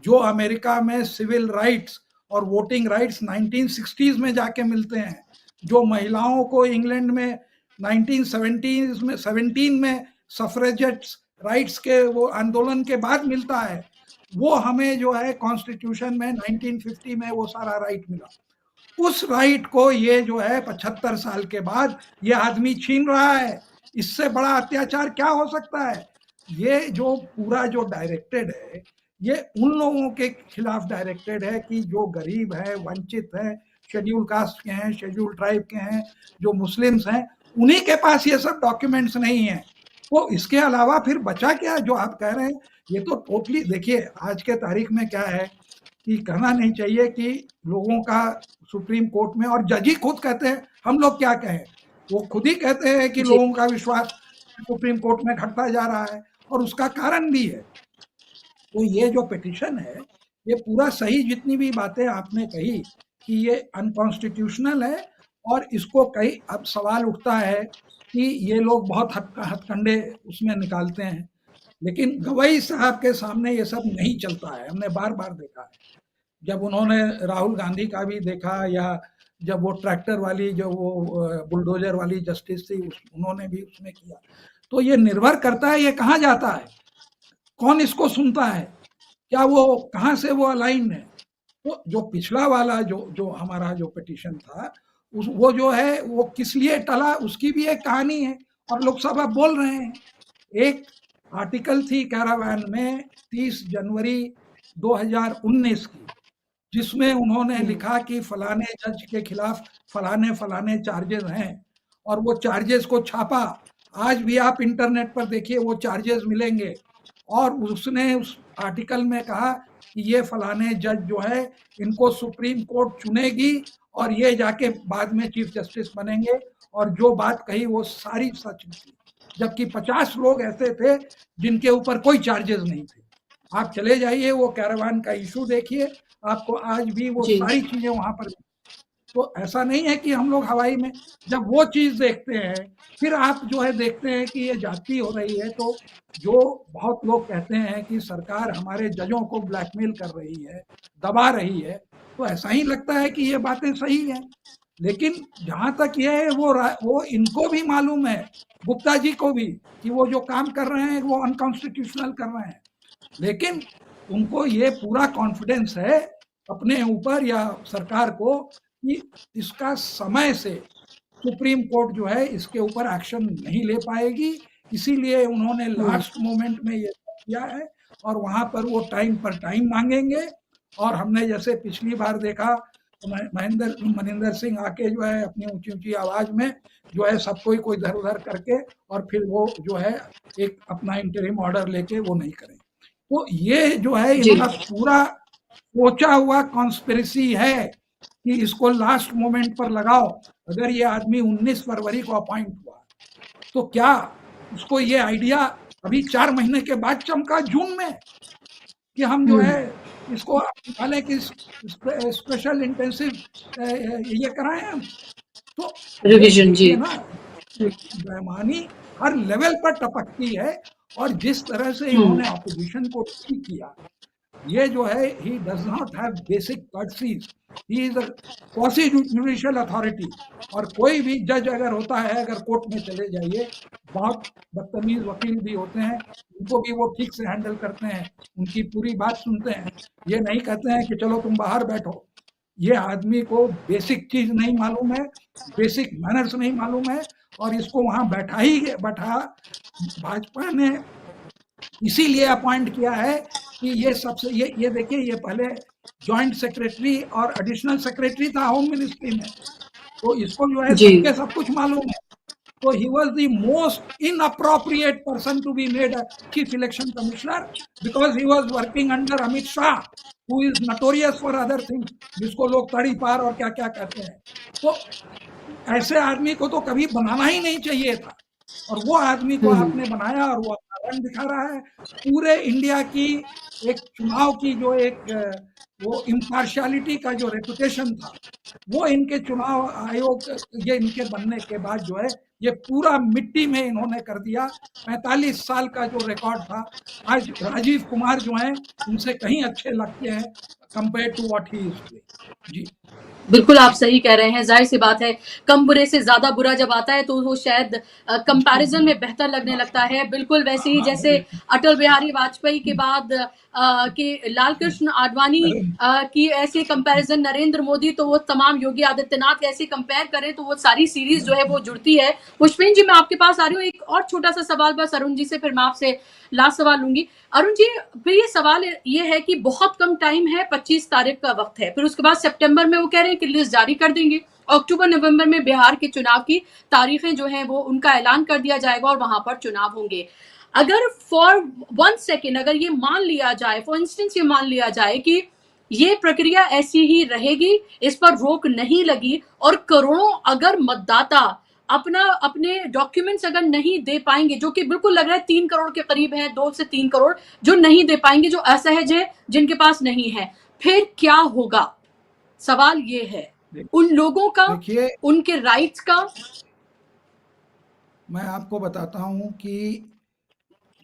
B: जो अमेरिका में सिविल राइट्स और वोटिंग राइट्स 1960s में जाके मिलते हैं, जो महिलाओं को इंग्लैंड में 1970s में 17 में सफरेजेट्स राइट्स के वो आंदोलन के बाद मिलता है, वो हमें जो है कॉन्स्टिट्यूशन में 1950 में वो सारा राइट मिला। उस राइट को ये जो है 75 साल के बाद ये आदमी छीन रहा है। इससे बड़ा अत्याचार क्या हो सकता है? ये जो पूरा जो डायरेक्टेड है, ये उन लोगों के खिलाफ डायरेक्टेड है कि जो गरीब है, वंचित है, शेड्यूल कास्ट के हैं, शेड्यूल ट्राइब के हैं, जो मुस्लिम्स हैं, उन्हीं के पास ये सब डॉक्यूमेंट्स नहीं है। तो इसके अलावा फिर बचा क्या जो आप कह रहे हैं? ये तो टोटली देखिए, आज के तारीख में क्या है कि कहना नहीं चाहिए कि लोगों का सुप्रीम कोर्ट में, और जज ही खुद कहते हैं, हम लोग क्या कहें, वो खुद ही कहते हैं कि लोगों का विश्वास सुप्रीम कोर्ट में घटता जा रहा है, और उसका कारण भी है। तो ये जो पिटीशन है, ये पूरा सही, जितनी भी बातें आपने कही कि ये अनकॉन्स्टिट्यूशनल है, और इसको कई अब सवाल उठता है कि ये लोग बहुत हथकंडे उसमें निकालते हैं, लेकिन गवई साहब के सामने ये सब नहीं चलता है। हमने बार बार देखा है, जब उन्होंने राहुल गांधी का भी देखा, या जब वो ट्रैक्टर वाली जो वो बुलडोजर वाली जस्टिस थी उन्होंने भी उसमें किया। तो ये निर्भर करता है ये कहाँ जाता है, कौन इसको सुनता है, क्या वो कहाँ से वो अलाइन है। तो जो पिछला वाला जो जो हमारा जो पिटीशन था, वो जो है वो किस लिए टला, उसकी भी एक कहानी है, और लोग सब अब बोल रहे हैं। एक आर्टिकल थी कैरावान में 30 जनवरी 2019 की, जिसमें उन्होंने लिखा कि फलाने जज के खिलाफ फलाने फलाने चार्जेस हैं, और वो चार्जेस को छापा। आज भी आप इंटरनेट पर देखिए, वो चार्जेस मिलेंगे। और उसने उस आर्टिकल में कहा कि ये फलाने जज जो है, इनको सुप्रीम कोर्ट चुनेगी और ये जाके बाद में चीफ जस्टिस बनेंगे, और जो बात कही वो सारी सच थी। जबकि 50 लोग ऐसे थे जिनके ऊपर कोई चार्जेस नहीं थे। आप चले जाइए वो कैरावान का इशू देखिए, आपको आज भी वो सारी चीजें वहां पर। तो ऐसा नहीं है कि हम लोग हवाई में, जब वो चीज देखते हैं, फिर आप जो है देखते हैं कि ये जाति हो रही है। तो जो बहुत लोग कहते हैं कि सरकार हमारे जजों को ब्लैकमेल कर रही है, दबा रही है, तो ऐसा ही लगता है कि ये बातें सही है। लेकिन जहां तक ये है, वो इनको भी मालूम है, गुप्ता जी को भी, कि वो जो काम कर रहे हैं वो अनकॉन्स्टिट्यूशनल कर रहे हैं। लेकिन उनको ये पूरा कॉन्फिडेंस है अपने ऊपर या सरकार को कि इसका समय से सुप्रीम कोर्ट जो है इसके ऊपर एक्शन नहीं ले पाएगी। इसीलिए उन्होंने लास्ट मोमेंट में ये किया है, और वहां पर वो टाइम पर टाइम मांगेंगे। और हमने जैसे पिछली बार देखा तो मनिंदर सिंह आके जो है अपनी ऊंची ऊंची आवाज में जो है सबको ही कोई इधर उधर करके और फिर वो जो है एक अपना इंटरिम ऑर्डर लेके वो नहीं करें। तो ये जो है
A: जी
B: इनका पूरा सोचा हुआ कॉन्स्पिरेसी है कि इसको लास्ट मोमेंट पर लगाओ। अगर ये आदमी 19 फरवरी को अपॉइंट हुआ तो क्या उसको ये आइडिया अभी 4 महीने के बाद चमका जून में कि हम जो है इसको निकालें कि स्पेशल इंटेंसिव ये कराएं हम। तो ये
A: रिवीजन जी
B: देखिए ना, बेईमानी हर लेवल पर टपकती है। और जिस तरह से इन्होंने ऑपोजिशन को ठीक किया, ये जो है he does not have basic courtesies, he is a quasi judicial authority. और कोई भी जज अगर होता है, अगर कोर्ट में चले जाइए, बहुत बदतमीज वकील भी होते हैं, उनको भी वो ठीक से हैंडल करते हैं, उनकी पूरी बात सुनते हैं। ये नहीं कहते हैं कि चलो तुम बाहर बैठो। ये आदमी को बेसिक चीज नहीं मालूम है, बेसिक मैनर्स नहीं मालूम है, और इसको वहां बैठा भाजपा ने इसीलिए अपॉइंट किया है कि ये सबसे ये देखिए, ये पहले जॉइंट सेक्रेटरी और एडिशनल सेक्रेटरी था होम मिनिस्ट्री में, तो इसको जो है सबके सब कुछ मालूम है। तो he was the most inappropriate person to be made a chief election commissioner because he was working under Amit Shah, who is notorious for other things, जिसको लोग तड़ी पार और क्या क्या कहते हैं। तो ऐसे आदमी को तो कभी बनाना ही नहीं चाहिए था, और वो आदमी को आपने बनाया और वो अपना रंग दिखा रहा है। पूरे इंडिया की एक चुनाव की जो एक वो इम्पार्शियलिटी का जो रेपुटेशन था, वो इनके चुनाव आयोग ये इनके बनने के बाद जो है ये पूरा मिट्टी में इन्होंने कर दिया। 45 साल का जो रिकॉर्ड था, आज राजीव कुमार जो हैं उनसे कहीं अच्छे लगते हैं compare to what he is doing. जी
A: बिल्कुल आप सही कह रहे हैं। जाहिर सी बात है, कम बुरे से ज्यादा बुरा जब आता है तो वो शायद कंपैरिजन में बेहतर लगने लगता है। बिल्कुल वैसे ही जैसे अटल बिहारी वाजपेयी के बाद कि लाल कृष्ण आडवाणी की ऐसे कंपैरिजन, नरेंद्र मोदी, तो वो तमाम योगी आदित्यनाथ ऐसे कंपेयर करें तो वो सारी सीरीज जो है वो जुड़ती है। पुष्पेन जी, मैं आपके पास आ रही हूँ, एक और छोटा सा सवाल बस अरुण जी से, फिर मैं आपसे लास्ट सवाल लूंगी। अरुण जी, फिर ये सवाल ये है कि बहुत कम टाइम है, 25 तारीख का वक्त है, फिर उसके बाद सितंबर में वो कह रहे हैं कि लिस्ट जारी कर देंगे, अक्टूबर नवंबर में बिहार के चुनाव की तारीखें जो हैं वो उनका ऐलान कर दिया जाएगा और वहां पर चुनाव होंगे। अगर फॉर 1 सेकेंड अगर ये मान लिया जाए, फॉर इंस्टेंस ये मान लिया जाए कि ये प्रक्रिया ऐसी ही रहेगी, इस पर रोक नहीं लगी, और करोड़ों अगर मतदाता अपने डॉक्यूमेंट्स अगर नहीं दे पाएंगे, जो कि बिल्कुल लग रहा है 3 करोड़ के करीब है, 2 से 3 करोड़ जो नहीं दे पाएंगे, जो असहज है, जिनके पास नहीं है, फिर क्या होगा? सवाल ये है उन लोगों का, उनके राइट्स का।
B: मैं आपको बताता हूं कि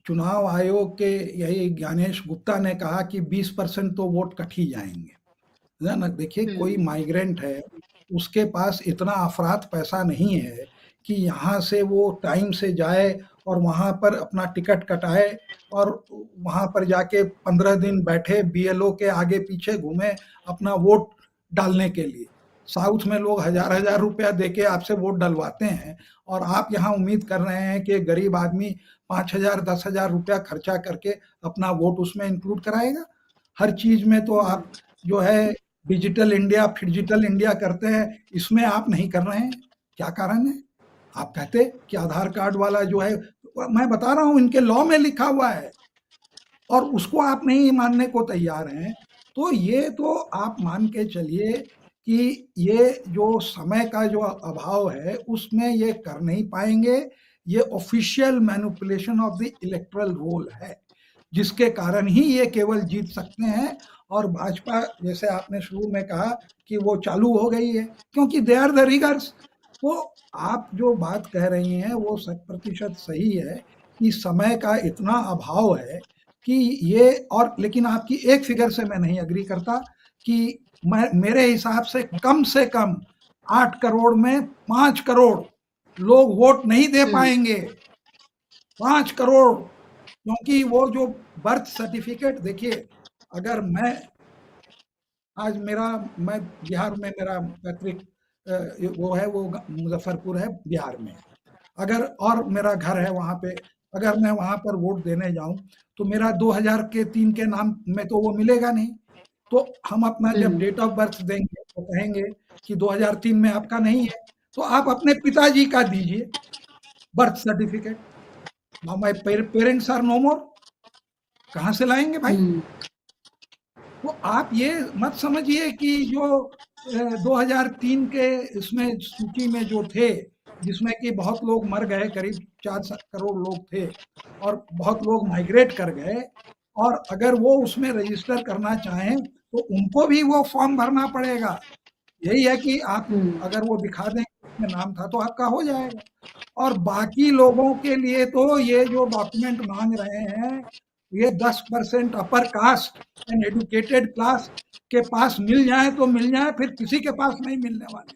B: चुनाव आयोग के यही ज्ञानेश गुप्ता ने कहा कि 20% तो वोट कट ही जाएंगे ना। देखिए, कोई माइग्रेंट है, उसके पास इतना अफरात पैसा नहीं है कि यहाँ से वो टाइम से जाए और वहाँ पर अपना टिकट कटाए और वहाँ पर जाके 15 दिन बैठे बीएलओ के आगे पीछे घूमे अपना वोट डालने के लिए। साउथ में लोग हजार रुपया देके आपसे वोट डलवाते हैं, और आप यहाँ उम्मीद कर रहे हैं कि गरीब आदमी 5,000 10,000 रुपया खर्चा करके अपना वोट उसमें इंक्लूड कराएगा। हर चीज में तो आप जो है डिजिटल इंडिया फिजिटल इंडिया करते हैं, इसमें आप नहीं कर रहे हैं, क्या कारण है? आप कहते कि आधार कार्ड वाला जो है, मैं बता रहा हूं इनके लॉ में लिखा हुआ है, और उसको आप नहीं मानने को तैयार हैं। तो ये तो आप मान के चलिए कि ये जो समय का जो अभाव है उसमें ये कर नहीं पाएंगे। ये official manipulation of the electoral roll है, जिसके कारण ही ये केवल जीत सकते हैं। और भाजपा, जैसे आपने शुरू में कहा कि वो चालू हो गई है, क्योंकि दे आर द रिगर्स। तो आप जो बात कह रही हैं वो 100% सही है कि समय का इतना अभाव है कि ये, और लेकिन आपकी एक फिगर से मैं नहीं एग्री करता कि मेरे हिसाब से कम 8 करोड़ में 5 करोड़ लोग वोट नहीं दे पाएंगे। 5 करोड़, क्योंकि वो जो बर्थ सर्टिफिकेट, देखिए, अगर मैं बिहार में मेरा पैतृक वो है, वो मुजफ्फरपुर है बिहार में, अगर और मेरा घर है वहां पे, अगर मैं वहां पर वोट देने जाऊं तो मेरा 2003 के नाम में तो वो मिलेगा नहीं। तो हम अपना जब डेट ऑफ बर्थ देंगे तो कहेंगे कि 2003 में आपका नहीं है, तो आप अपने पिताजी का दीजिए birth certificate. Now my parents are no more, कहाँ से लाएंगे भाई? तो आप ये मत समझिए कि जो 2003 के इसमें सूची में जो थे, जिसमें कि बहुत लोग मर गए, करीब 4 करोड़ लोग थे और बहुत लोग माइग्रेट कर गए, और अगर वो उसमें रजिस्टर करना चाहें तो उनको भी वो फॉर्म भरना पड़ेगा। यही है कि आप अगर वो दिखा दें उसमें नाम था तो आपका हो जाएगा। और बाकी लोगों के लिए तो ये जो डॉक्यूमेंट मांग रहे हैं, ये 10% upper caste and educated class के पास मिल जाए तो मिल जाए, फिर किसी के पास नहीं मिलने वाले।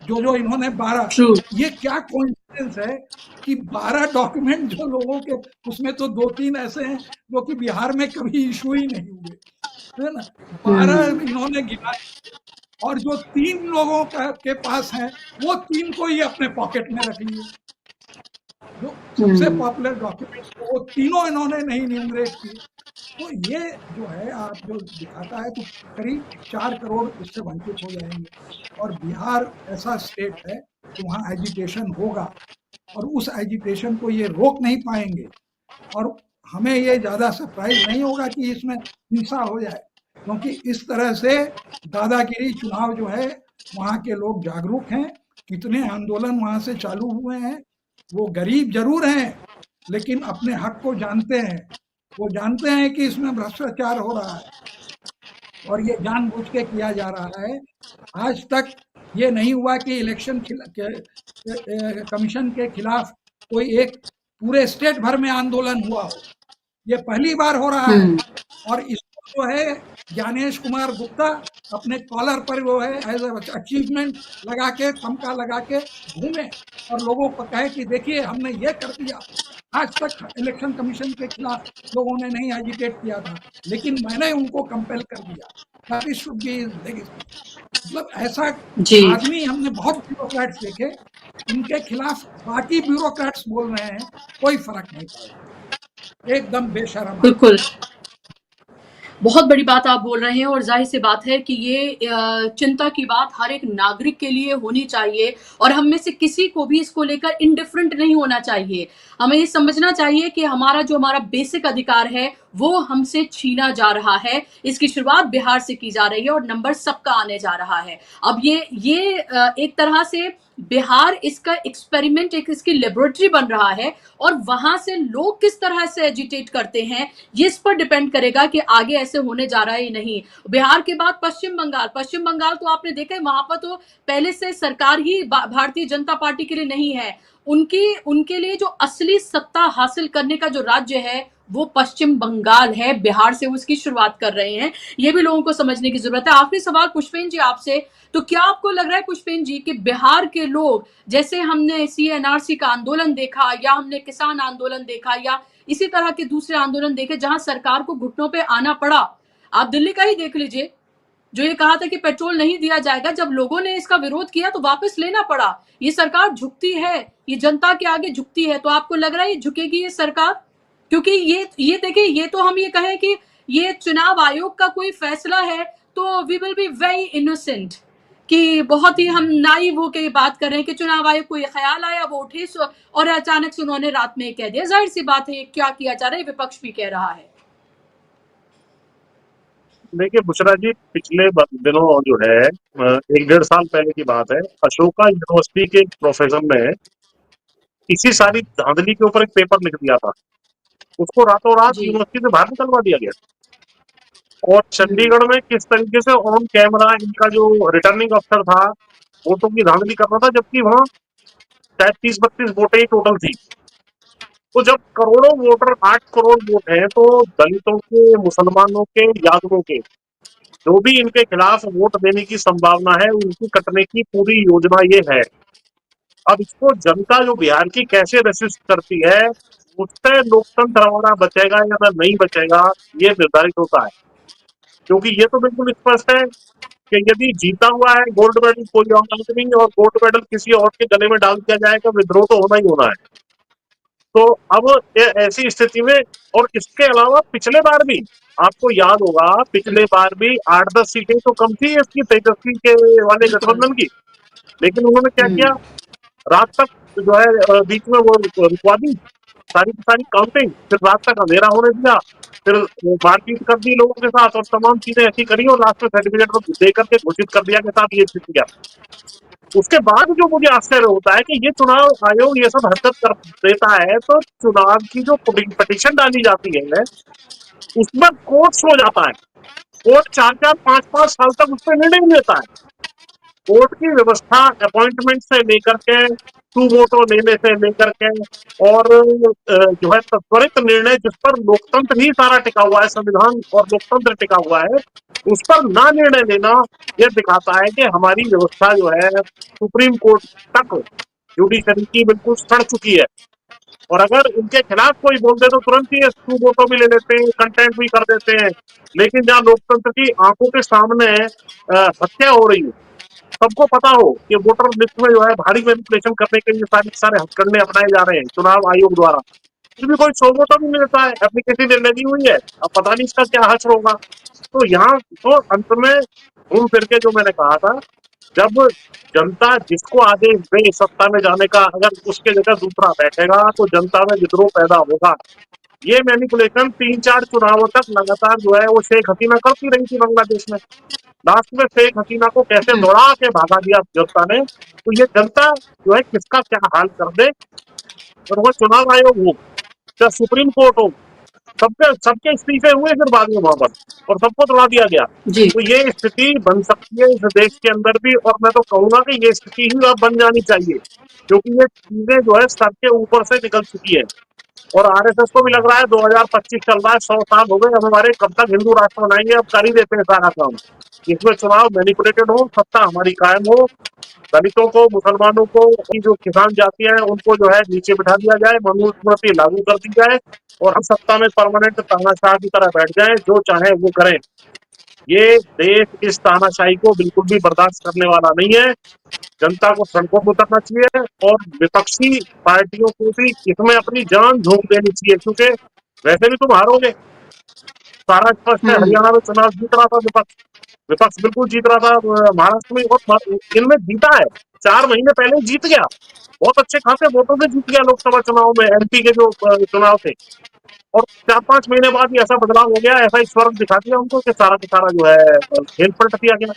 B: जो इन्होंने 12, ये क्या कोइंसिडेंस है कि 12 डॉक्यूमेंट जो लोगों के, उसमें तो 2-3 ऐसे हैं जो कि बिहार में कभी इशू ही नहीं हुए, है ना। 12 इन्होंने गिना, और जो 3 लोगों के पास है वो 3 को ही अपने पॉकेट में रख लिए। जो सबसे पॉपुलर डॉक्यूमेंट वो तीनों इन्होंने नहीं न्यूमरेट किए। तो ये जो है आप जो दिखाता है, तो करीब 4 करोड़ इससे वंचित हो जाएंगे। और बिहार ऐसा स्टेट है कि वहाँ एजिटेशन होगा, और उस एजिटेशन को ये रोक नहीं पाएंगे। और हमें ये ज़्यादा सरप्राइज नहीं होगा कि इसमें हिंसा हो जाए, क्योंकि इस तरह से दादागिरी चुनाव जो है, वहाँ के लोग जागरूक हैं। कितने आंदोलन वहाँ से चालू हुए हैं। वो गरीब जरूर हैं, लेकिन अपने हक को जानते हैं। वो जानते हैं कि इसमें भ्रष्टाचार हो रहा है, और ये जानबूझ के किया जा रहा है। आज तक ये नहीं हुआ कि इलेक्शन कमीशन के खिलाफ कोई एक पूरे स्टेट भर में आंदोलन हुआ हो, ये पहली बार हो रहा है। और इसको जो है ज्ञानेश कुमार गुप्ता अपने कॉलर पर वो है एज अचीवमेंट लगा के, तमका लगा के घूमे और लोगों को कहे कि देखिए हमने ये कर दिया। आज तक इलेक्शन कमीशन के खिलाफ लोगों ने नहीं एजिटेट किया था, लेकिन मैंने उनको कंपेल कर दिया। दैट इज शुड बी मतलब ऐसा आदमी हमने बहुत ब्यूरोक्रेट्स देखे, इनके खिलाफ बाकी ब्यूरोक्रेट्स बोल रहे हैं, कोई फर्क नहीं पड़ेगा, एकदम बेशर्म।
A: बिल्कुल, बहुत बड़ी बात आप बोल रहे हैं, और जाहिर सी बात है कि ये चिंता की बात हर एक नागरिक के लिए होनी चाहिए, और हम में से किसी को भी इसको लेकर इंडिफरेंट नहीं होना चाहिए। हमें ये समझना चाहिए कि हमारा बेसिक अधिकार है वो हमसे छीना जा रहा है। इसकी शुरुआत बिहार से की जा रही है और नंबर सबका आने जा रहा है। अब ये एक तरह से बिहार इसका एक्सपेरिमेंट, एक इसकी लेबोरेटरी बन रहा है, और वहां से लोग किस तरह से एजिटेट करते हैं ये इस पर डिपेंड करेगा कि आगे ऐसे होने जा रहा है या नहीं। बिहार के बाद पश्चिम बंगाल तो आपने देखा है, वहां पर तो पहले से सरकार ही भारतीय जनता पार्टी के लिए नहीं है। उनके लिए जो असली सत्ता हासिल करने का जो राज्य है वो पश्चिम बंगाल है। बिहार से उसकी शुरुआत कर रहे हैं, ये भी लोगों को समझने की जरूरत है। आखिरी सवाल पुष्पेन जी आपसे, तो क्या आपको लग रहा है पुष्पेन जी कि बिहार के लोग, जैसे हमने CNRC का आंदोलन देखा, या हमने किसान आंदोलन देखा, या इसी तरह के दूसरे आंदोलन देखे जहां सरकार को घुटनों पे आना पड़ा, आप दिल्ली का ही देख लीजिए, जो ये कहा था कि पेट्रोल नहीं दिया जाएगा, जब लोगों ने इसका विरोध किया तो वापस लेना पड़ा। ये सरकार झुकती है, ये जनता के आगे झुकती है, तो आपको लग रहा है ये झुकेगी ये सरकार? क्योंकि ये देखिए, ये तो हम ये कहें कि ये चुनाव आयोग का कोई फैसला है तो we will be very innocent, कि बहुत ही हम नाइव होकर ये बात कर रहे हैं कि चुनाव आयोग को ये ख्याल आया, वो उठे और अचानक से उन्होंने रात में कह दिया। जाहिर सी बात है क्या किया जा रहा है, विपक्ष भी कह रहा है।
C: देखिए बुशरा जी, पिछले दिनों जो है 1-1.5 साल पहले की बात है, अशोका यूनिवर्सिटी के प्रोफेसर ने इसी सारी धांधली के ऊपर एक पेपर लिख दिया था, उसको रातों रात यूनिवर्सिटी से बाहर निकलवा दिया गया। और चंडीगढ़ में किस तरीके से ऑन कैमरा इनका जो रिटर्निंग अफसर था वोटों की धांधली कर रहा था, जबकि वहां शायद 30-32 वोटें ही टोटल थी। तो जब करोड़ों वोटर, 8 करोड़ वोट हैं, तो दलितों के, मुसलमानों के, यादवों के, जो भी इनके खिलाफ वोट देने की संभावना है, उनकी कटने की पूरी योजना ये है। अब इसको जनता जो बिहार की कैसे रेसिस्ट करती है, उससे लोकतंत्र हमारा बचेगा या नहीं बचेगा, ये निर्धारित होता है। क्योंकि ये तो बिल्कुल स्पष्ट है कि यदि जीता हुआ है गोल्ड मेडल कोई और आदमी, और गोल्ड मेडल किसी और के गले में डाल दिया जाएगा, विद्रोह तो होना ही होना है। तो अब ऐसी स्थिति में, और इसके अलावा पिछले बार भी आपको याद होगा, पिछले बार भी 8-10 सीटें तो कम थी इसकी तेजस्वी के वाले गठबंधन की, लेकिन उन्होंने क्या किया, रात तक जो है बीच में वो रुकवा दी सारी की सारी काउंटिंग, फिर रात तक अंधेरा होने दिया, फिर मारपीट कर दी लोगों के साथ और तमाम चीजें ऐसी करी और लास्ट में सर्टिफिकेट दे करके घोषित कर दिया के साथ ये जीत गया। उसके बाद जो मुझे आश्चर्य होता है कि ये चुनाव आयोग ये सब हरकत कर देता है, तो चुनाव की जो पिटीशन डाली जाती है उसमें कोर्ट सो जाता है, कोर्ट 4-4, 5-5 साल तक उस पर निर्णय नहीं लेता है। कोर्ट की व्यवस्था अपॉइंटमेंट से लेकर के टू वोटो लेने से लेकर के और जो है त्वरित निर्णय जिस पर लोकतंत्र ही सारा टिका हुआ है, संविधान और लोकतंत्र टिका हुआ है, उस पर ना निर्णय लेना यह दिखाता है कि हमारी व्यवस्था जो है सुप्रीम कोर्ट तक जुडिशरी की बिल्कुल सड़ चुकी है। और अगर इनके खिलाफ कोई बोल दे तो तुरंत ही टू वोटो भी ले लेते हैं, कंटेंट भी कर देते हैं। लेकिन जहाँ लोकतंत्र की आंखों के सामने हत्या हो रही है, सबको पता हो कि वोटर लिस्ट में जो है भारी मैनिपुलेशन करने के लिए सारे हथकंडे अपनाए जा रहे हैं चुनाव आयोग द्वारा, फिर भी कोई 100 वोटर नहीं मिलता है, एप्लीकेशन लगी हुई है, अब पता नहीं इसका क्या हश्र होगा। तो यहाँ तो अंत में घूम फिर के जो मैंने कहा था, जब जनता जिसको आदेश दे सत्ता में जाने का, अगर उसके जगह दूसरा बैठेगा तो जनता में विद्रोह पैदा होगा। ये मैनिपुलेशन 3-4 चुनावों तक लगातार जो है वो शेख हसीना करती रही थी बांग्लादेश में। लास्ट में शेख हसीना को कैसे दौड़ा के भागा दिया जनता ने, तो ये जनता जो है किसका क्या हाल कर दे, और वो चुनाव आयोग हो चाहे सुप्रीम कोर्ट हो, सबके इस्तीफे हुए फिर बाद में वहां पर, और सबको दौड़ा दिया गया। तो ये स्थिति बन सकती है इस देश के अंदर भी, और मैं तो कहूंगा कि ये स्थिति ही अब बन जानी चाहिए, क्योंकि ये चीजें जो है सर के ऊपर से निकल चुकी है। और आरएसएस को भी लग रहा है 2025 चल रहा है, 100 साल हो गए, अब हमारे कब तक हिंदू राष्ट्र बनाएंगे, अब कर ही देते हैं सारा काम। इसमें चुनाव मैनिपुलेटेड हो, सत्ता हमारी कायम हो, दलितों को, मुसलमानों को, जो किसान जातियां हैं उनको जो है नीचे बिठा दिया जाए, मनुस्मृति लागू कर दी जाए, और हम सत्ता में परमानेंट तानाशाह की तरह बैठ जाएं, जो चाहे वो करें। ये देश इस तानाशाही को बिल्कुल भी बर्दाश्त करने वाला नहीं है। जनता को सड़कों पर उतरना चाहिए, और विपक्षी पार्टियों को भी इसमें अपनी जान झोंक देनी चाहिए, क्योंकि वैसे भी तुम हारोगे, सारा स्पष्ट है। हरियाणा में चुनाव जीत रहा था विपक्ष, विपक्ष बिल्कुल जीत रहा था, महाराष्ट्र में और इनमें जीता है, 4 महीने पहले जीत गया, बहुत अच्छे खासे वोटों से जीत गया लोकसभा चुनाव में, एमपी के जो चुनाव थे। और 4-5 महीने बाद ही ऐसा बदलाव हो गया, ऐसा ईश्वर दिखा दिया उनको कि सारा का सारा जो है खेल पलट दिया गया।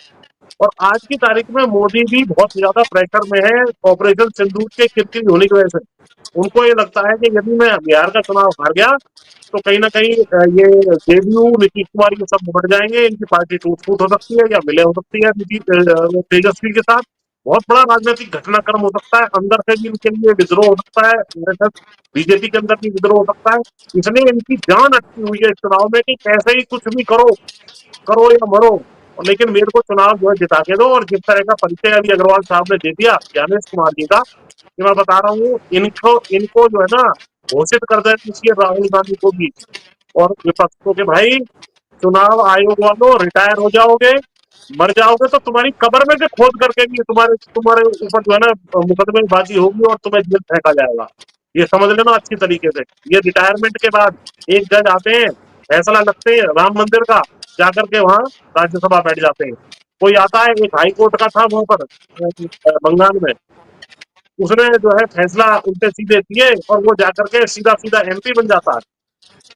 C: और आज की तारीख में मोदी भी बहुत ज्यादा प्रेशर में है ऑपरेशन सिंदूर के किरकिरी होने की वजह से। उनको ये लगता है कि यदि मैं बिहार का चुनाव हार गया तो कहीं ना कहीं ये जेडीयू, नीतीश कुमार ये सब बढ़ जाएंगे, इनकी पार्टी टूट फूट हो सकती है या विलय हो सकती है तेजस्वी के साथ। बहुत बड़ा राजनीतिक घटनाक्रम हो सकता है, अंदर से भी इनके लिए विद्रोह हो सकता है, बीजेपी के अंदर भी विद्रोह हो सकता है। इसलिए इनकी जान अटकी हुई है इस चुनाव में कि कैसे ही कुछ भी करो, करो या मरो, और लेकिन मेरे को चुनाव जो है जिता के दो। और जिस तरह का परिचय अभी अग्रवाल साहब ने दे दिया ज्ञानेश कुमार जी का, कि मैं बता रहा हूँ, इनको जो है ना घोषित कर देना चाहिए राहुल गांधी को भी और विपक्ष को, कि भाई चुनाव आयोग वालों रिटायर हो जाओगे, मर जाओगे तो तुम्हारी कब्र में से खोद करके भी तुम्हारे ऊपर जो है ना मुकदमेबाजी होगी और तुम्हें जेल फेंका जाएगा। ये समझ लेना अच्छी तरीके से। ये रिटायरमेंट के बाद एक जज आते हैं, फैसला लगते हैं राम मंदिर का, जाकर के वहां राज्यसभा बैठ जाते हैं। कोई आता है, एक हाई कोर्ट का था वहां पर बंगाल में, उसने जो है फैसला उल्टे सीधे दिए और वो जाकर के सीधा सीधा एमपी बन जाता है,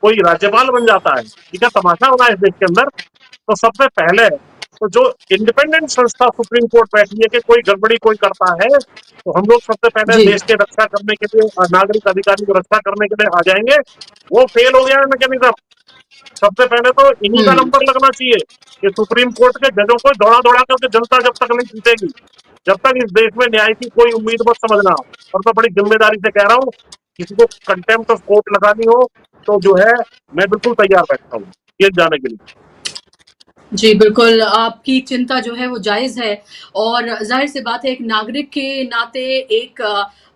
C: कोई राज्यपाल बन जाता है। ठीक है, तमाशा होना है इस देश के अंदर। तो सबसे पहले तो जो इंडिपेंडेंट संस्था सुप्रीम कोर्ट बैठी है कि कोई गड़बड़ी कोई करता है तो हम लोग सबसे पहले देश की रक्षा करने के लिए, नागरिक अधिकारी की रक्षा करने के लिए आ जाएंगे। वो फेल हो गया है मैकेनिज्म। सबसे पहले तो इन्हीं का नंबर लगना चाहिए कि सुप्रीम कोर्ट के जजों को दौड़ा दौड़ा करके जनता जब तक नहीं जीतेगी, जब तक इस देश में न्याय की कोई उम्मीद मत समझना। और मैं बड़ी जिम्मेदारी से कह रहा हूँ, किसी को कंटेम्प्ट ऑफ कोर्ट लगानी हो तो जो है मैं बिल्कुल तैयार बैठता हूँ जेल जाने के लिए।
A: जी, बिल्कुल, आपकी चिंता जो है वो जायज़ है और ज़ाहिर-सी बात है एक नागरिक के नाते एक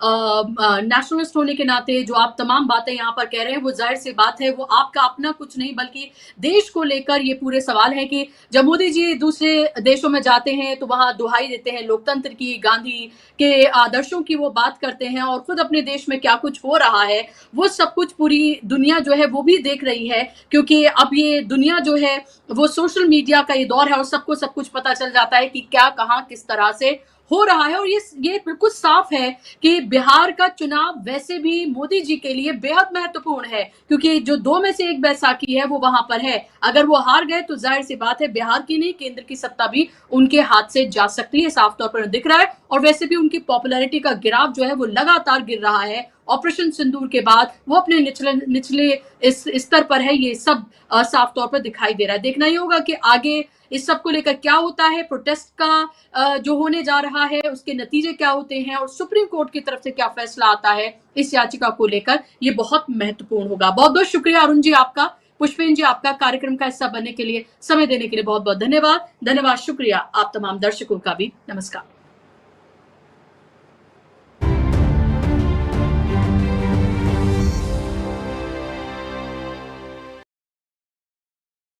A: नेशनलिस्ट होने के नाते जो आप तमाम बातें यहाँ पर कह रहे हैं वो जाहिर सी बात है वो आपका अपना कुछ नहीं बल्कि देश को लेकर ये पूरे सवाल है कि जब मोदी जी दूसरे देशों में जाते हैं तो वहां दुहाई देते हैं लोकतंत्र की, गांधी के आदर्शों की वो बात करते हैं और खुद अपने देश में क्या कुछ हो रहा है वो सब कुछ पूरी दुनिया जो है वो भी देख रही है, क्योंकि अब ये दुनिया जो है वो सोशल मीडिया का ये दौर है और सबको सब कुछ पता चल जाता है कि क्या कहाँ किस तरह से हो रहा है। और ये बिल्कुल साफ है कि बिहार का चुनाव वैसे भी मोदी जी के लिए बेहद महत्वपूर्ण है, क्योंकि जो 2 में से 1 बैसाखी है वो वहां पर है। अगर वो हार गए तो जाहिर सी बात है बिहार की नहीं केंद्र की सत्ता भी उनके हाथ से जा सकती है, साफ तौर पर दिख रहा है। और वैसे भी उनकी पॉपुलैरिटी का गिराव जो है वो लगातार गिर रहा है। ऑपरेशन सिंदूर के बाद वो अपने निचले इस स्तर पर है, ये सब साफ तौर पर दिखाई दे रहा है। देखना ही होगा कि आगे इस सब को लेकर क्या होता है, प्रोटेस्ट का जो होने जा रहा है उसके नतीजे क्या होते हैं और सुप्रीम कोर्ट की तरफ से क्या फैसला आता है इस याचिका को लेकर, ये बहुत महत्वपूर्ण होगा। बहुत बहुत शुक्रिया अरुण जी आपका, पुष्पेन जी आपका कार्यक्रम का हिस्सा बनने के लिए, समय देने के लिए बहुत बहुत धन्यवाद। शुक्रिया आप तमाम दर्शकों का भी नमस्कार।